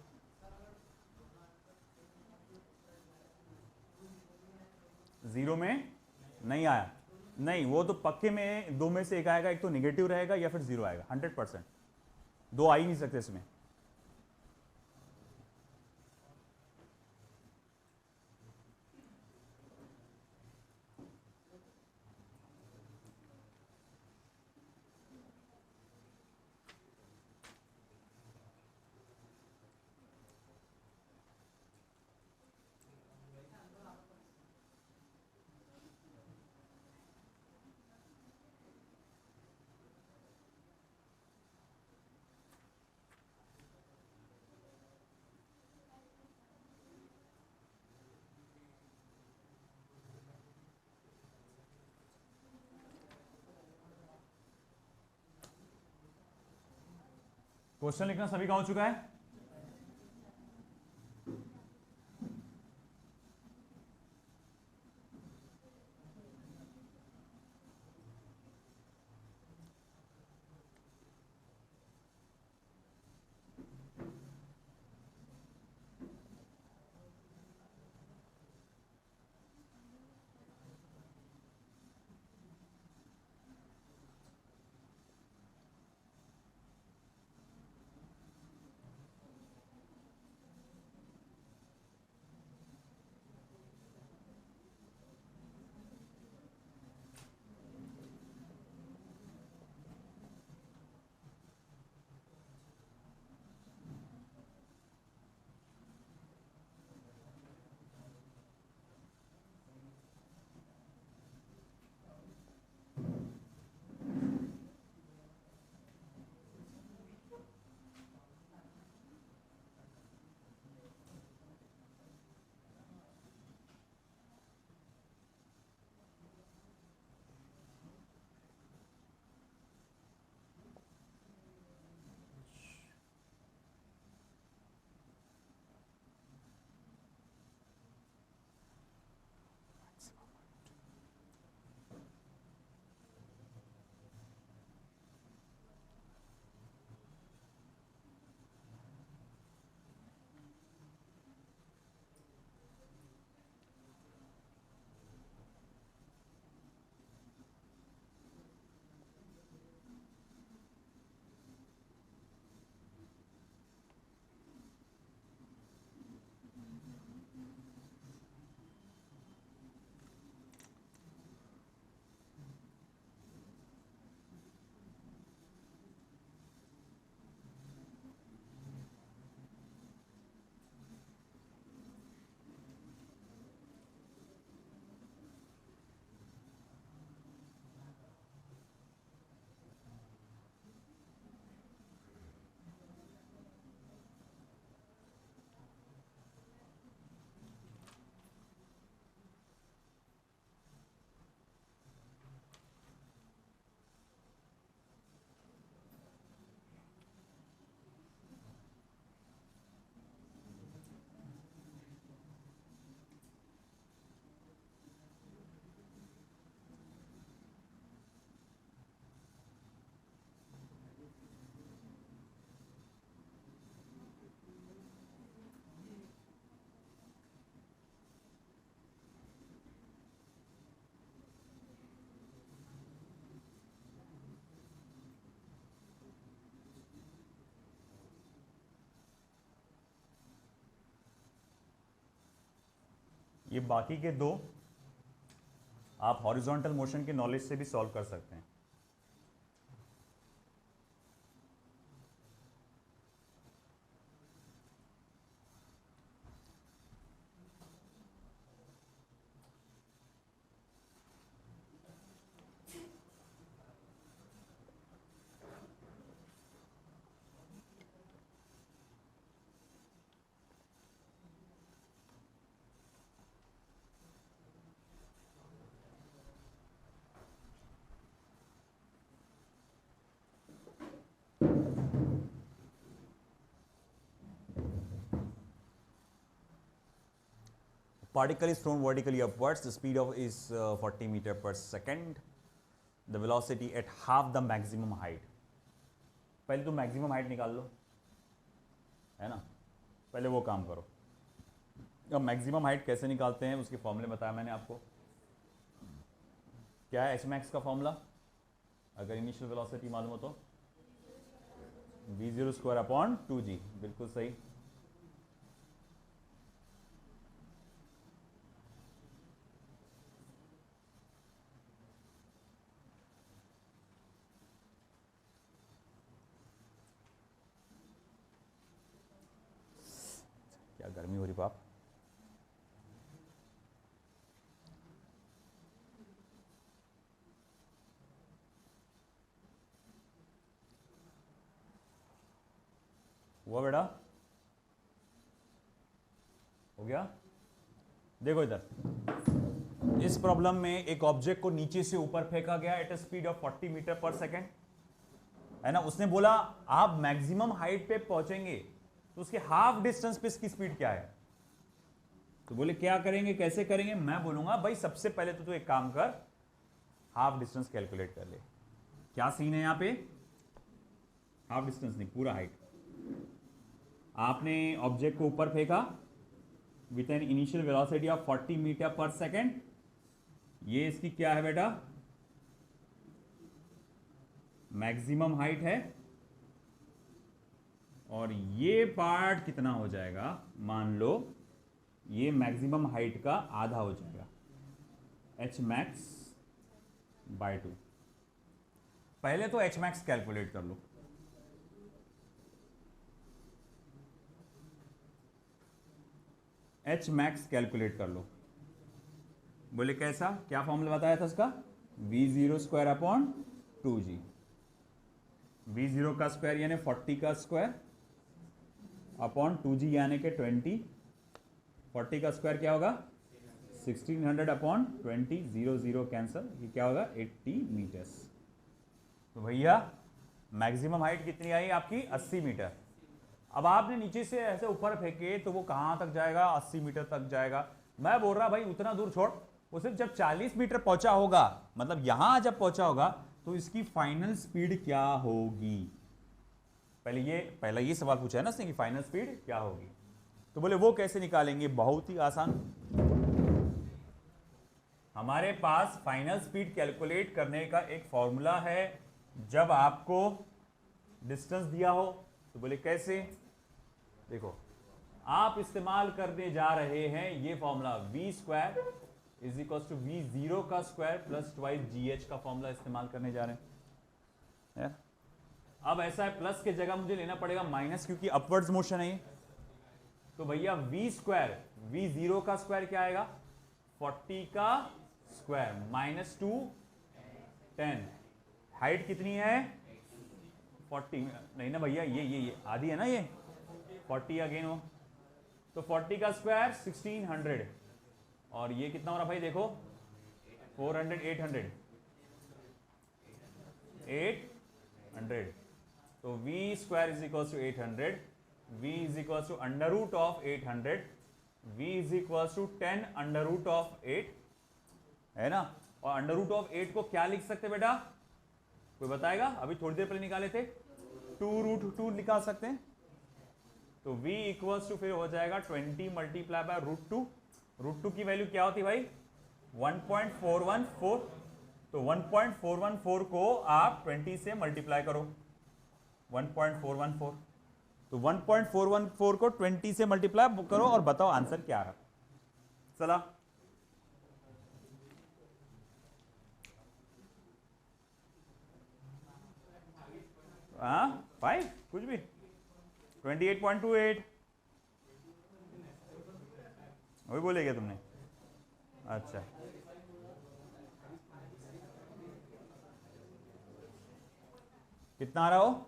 जीरो में नहीं आया, नहीं वो तो पक्के में दो में से एक आएगा, एक तो निगेटिव रहेगा या फिर जीरो आएगा, 100%। दो आ ही नहीं सकते इसमें। क्वेश्चन लिखना सभी का हो चुका है? ये बाकी के दो आप हॉरिजॉन्टल मोशन के नॉलेज से भी सॉल्व कर सकते हैं। Particle is thrown vertically upwards. The speed of is 40 meter per second. The velocity at half the maximum height. पहले तो मैक्सिमम हाइट निकाल लो, है ना? पहले वो काम करो। अब मैक्सिमम हाइट कैसे निकालते हैं उसके फॉर्मूले बताया मैंने आपको। क्या है एच मैक्स का फॉर्मूला? अगर इनिशियल वेलोसिटी मालूम हो तो v0 स्क्वायर अपॉन 2g। बिल्कुल सही। क्या गर्मी हो रही बाप। हुआ बेटा? हो गया? देखो इधर इस प्रॉब्लम में एक ऑब्जेक्ट को नीचे से ऊपर फेंका गया at a speed of 40 meter per second, है ना। उसने बोला आप मैक्सिमम हाइट पे पहुंचेंगे तो उसके हाफ डिस्टेंस पे इसकी स्पीड क्या है। तो बोले क्या करेंगे, कैसे करेंगे। मैं बोलूंगा भाई सबसे पहले तो तू एक काम कर, हाफ डिस्टेंस कैलकुलेट कर ले। क्या सीन है यहां पे, हाफ डिस्टेंस नहीं, पूरा हाइट। आपने ऑब्जेक्ट को ऊपर फेंका with an initial velocity of 40 meter per second. ये इसकी क्या है बेटा, मैक्सिमम हाइट है। और ये पार्ट कितना हो जाएगा, मान लो ये मैक्सिमम हाइट का आधा हो जाएगा, एच मैक्स बाय 2। पहले तो एच मैक्स कैलकुलेट कर लो। एच मैक्स कैलकुलेट कर लो। बोले कैसा, क्या फॉर्मूला बताया था उसका, v0 square upon 2g। v0 का स्क्वायर यानी 40 का स्क्वायर अपॉन 2g यानी के 20। 40 का स्क्वायर क्या होगा 1600 अपॉन 20, 0 0 कैंसल, ये क्या होगा 80 मीटर्स। तो भैया मैक्सिमम हाइट कितनी आई आपकी 80 मीटर। अब आपने नीचे से ऐसे ऊपर फेंके तो वो कहां तक जाएगा, 80 मीटर तक जाएगा। मैं बोल रहा भाई उतना दूर छोड़, वो सिर्फ जब 40 मीटर पहुंचा होगा, मतलब यहां जब पहुंचा होगा तो इसकी फाइनल स्पीड क्या होगी। पहला ये सवाल पूछा है ना उसने कि फाइनल स्पीड क्या होगी। तो बोले वो कैसे निकालेंगे, बहुत ही आसान। हमारे पास फाइनल स्पीड कैलकुलेट करने का एक फॉर्मूला है। जब आपको डिस्टेंस दिया हो तो बोले कैसे, देखो आप इस्तेमाल करने जा रहे हैं ये formula, v square is equal to v0 का स्क्वायर प्लस ट्वाइस gh का फॉर्मूला इस्तेमाल करने जा रहे हैं। अब ऐसा है प्लस के जगह मुझे लेना पड़ेगा माइनस, क्योंकि अपवर्ड्स मोशन है ये। तो भैया v स्क्वायर, v0 का स्क्वायर क्या आएगा 40 का स्क्वायर माइनस 2 10। हाइट कितनी है 40, नहीं ना भैया ये आधी है ना, ये 40 अगेन हो, तो 40 का स्क्वायर 1600। और ये कितना हो रहा भाई देखो 400 800। तो v square is equal to 800, v is equal to under root of 800, v is equal to 10 under root of 8, है ना। और अंडर रूट ऑफ 8 को क्या लिख सकते बेटा, कोई बताएगा, अभी थोड़ी देर पहले निकाले थे, 2√2 निकाल सकते हैं। तो v इक्वल्स टू फिर हो जाएगा 20 मल्टीप्लाई बाय √2। √2 की वैल्यू क्या होती है भाई 1.414। तो 1.414 को आप 20 से मल्टीप्लाई करो, 1.414। तो 1.414 को 20 से मल्टीप्लाई करो और बताओ आंसर क्या रहा। चला हाँ 5 कुछ भी 28.28 वही बोले क्या तुमने, अच्छा कितना आ रहा हो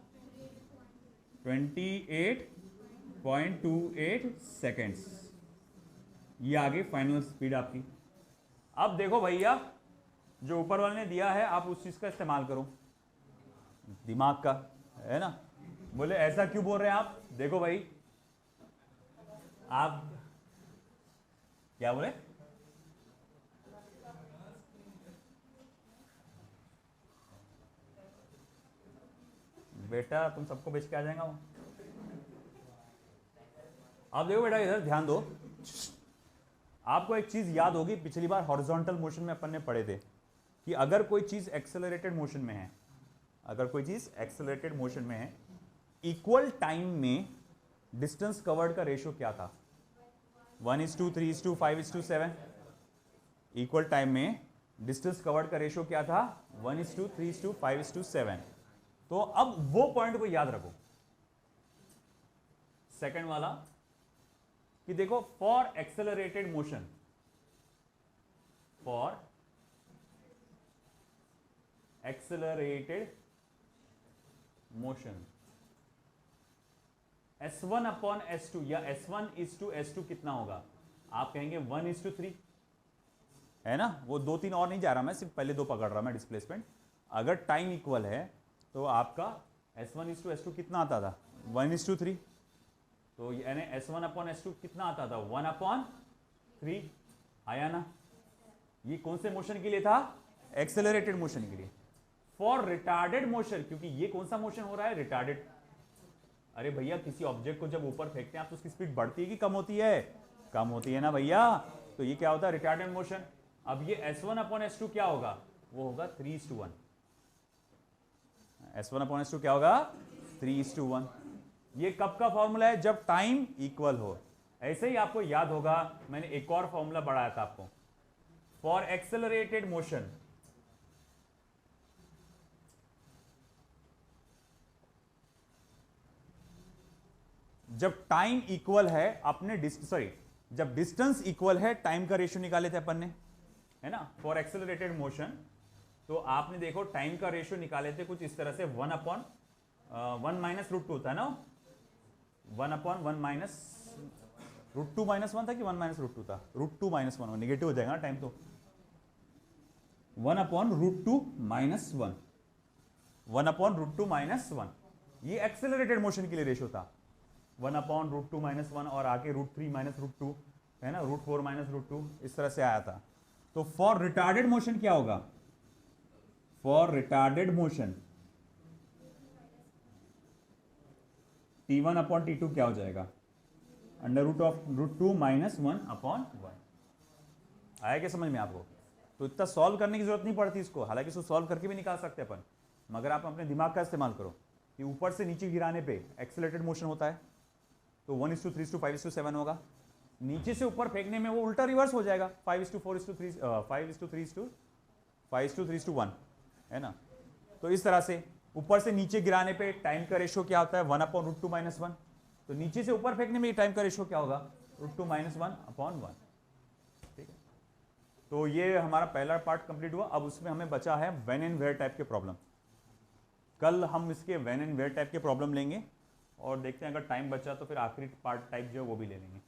28.28 सेकेंड्स। ये आगे फाइनल स्पीड आपकी। अब देखो भैया जो ऊपर वाले ने दिया है आप उस चीज का इस्तेमाल करो, दिमाग का, है ना। बोले ऐसा क्यों बोल रहे हैं आप, देखो भाई आप क्या बोले, बेटा तुम सबको बेच के आ जाएगा वो। आप देखो बेटा इधर ध्यान दो, आपको एक चीज याद होगी, पिछली बार हॉरिजॉन्टल मोशन में अपन ने पढ़े थे कि अगर कोई चीज एक्सेलरेटेड मोशन में है, अगर कोई चीज एक्सेलरेटेड मोशन में है, इक्वल टाइम में डिस्टेंस कवर्ड का रेशियो क्या था 1:3:5:7। इक्वल टाइम में डिस्टेंस कवर्ड का रेशियो क्या था 1:3:5:7। तो अब वो पॉइंट को याद रखो सेकंड वाला कि देखो for accelerated motion, for accelerated motion S1 upon S2 या S1:S2 कितना होगा, आप कहेंगे 1:3, है ना। वो 2-3 और नहीं जा रहा मैं, सिर्फ पहले 2 पकड़ रहा मैं डिस्प्लेसमेंट। अगर टाइम इक्वल है तो आपका S1:S2 कितना आता था 1:3, तो यानी S1/S2 कितना आता था 1/3 आया ना। ये कौन से मोशन के लिए था, एक्सेलरेटेड मोशन के लिए। फॉर रिटार्डेड मोशन, क्योंकि ये कौन सा मोशन हो रहा है, रिटार्डेड। अरे भैया किसी ऑब्जेक्ट को जब ऊपर फेंकते हैं आप तो उसकी स्पीड बढ़ती है कि कम होती है, कम होती है ना भैया, तो ये क्या होता है, रिटार्डेड मोशन। अब ये S1/S2 क्या होगा, वो होगा 3:1। S1/S2 क्या होगा 3:1। ये कब का फॉर्मूला है, जब टाइम इक्वल हो। ऐसे ही आपको याद होगा, मैंने एक और फॉर्मूला बढ़ाया था आपको, फॉर एक्सेलरेटेड मोशन, जब टाइम इक्वल है अपने सॉरी जब डिस्टेंस इक्वल है टाइम का रेशियो निकाले थे अपन ने, है ना, फॉर एक्सेलरेटेड मोशन। तो आपने देखो टाइम का रेशियो निकाले थे कुछ इस तरह से 1/1 - √2 था ना, 1/1 - √2 - 1 था कि 1 - √2 था, √2 - 1 नेगेटिव हो जाएगा ना टाइम, तो 1/√2 - 1, 1/√2 - 1, ये एक्सेलरेटेड मोशन के लिए रेशियो था। 1/√2 - 1 और आके √3 - √2 है ना, √4 - √2 इस तरह से आया था। तो फॉर रिटार्डेड मोशन क्या होगा, फॉर रिटार्डेड मोशन T1/T2 क्या हो जाएगा, √2 - 1/1। आया क्या समझ में आपको। तो इतना सॉल्व करने की जरूरत नहीं पड़ती इसको, हालांकि इसको सॉल्व करके भी निकाल सकते हैं अपन, मगर आप अपने दिमाग का इस्तेमाल करो कि ऊपर से नीचे गिराने पे एक्सेलरेटेड मोशन होता है, तो 1:3 5:7 होगा। नीचे से ऊपर फेंकने में वो उल्टा रिवर्स हो जाएगा, 5:4:3 5:3 है ना। तो इस तरह से ऊपर से नीचे गिराने पे टाइम का रेशियो क्या होता है 1/√2 - 1, तो नीचे से ऊपर फेंकने में टाइम का रेशियो क्या होगा √2 - 1/1। ठीक है, तो ये हमारा पहला पार्ट कंप्लीट हुआ। अब उसमें हमें बचा है व्हेन एंड वेयर टाइप के प्रॉब्लम। कल हम इसके व्हेन एंड वेयर टाइप के प्रॉब्लम लेंगे और देखते हैं अगर टाइम बचा तो फिर आखिरी पार्ट टाइप जो है वो भी ले लेंगे।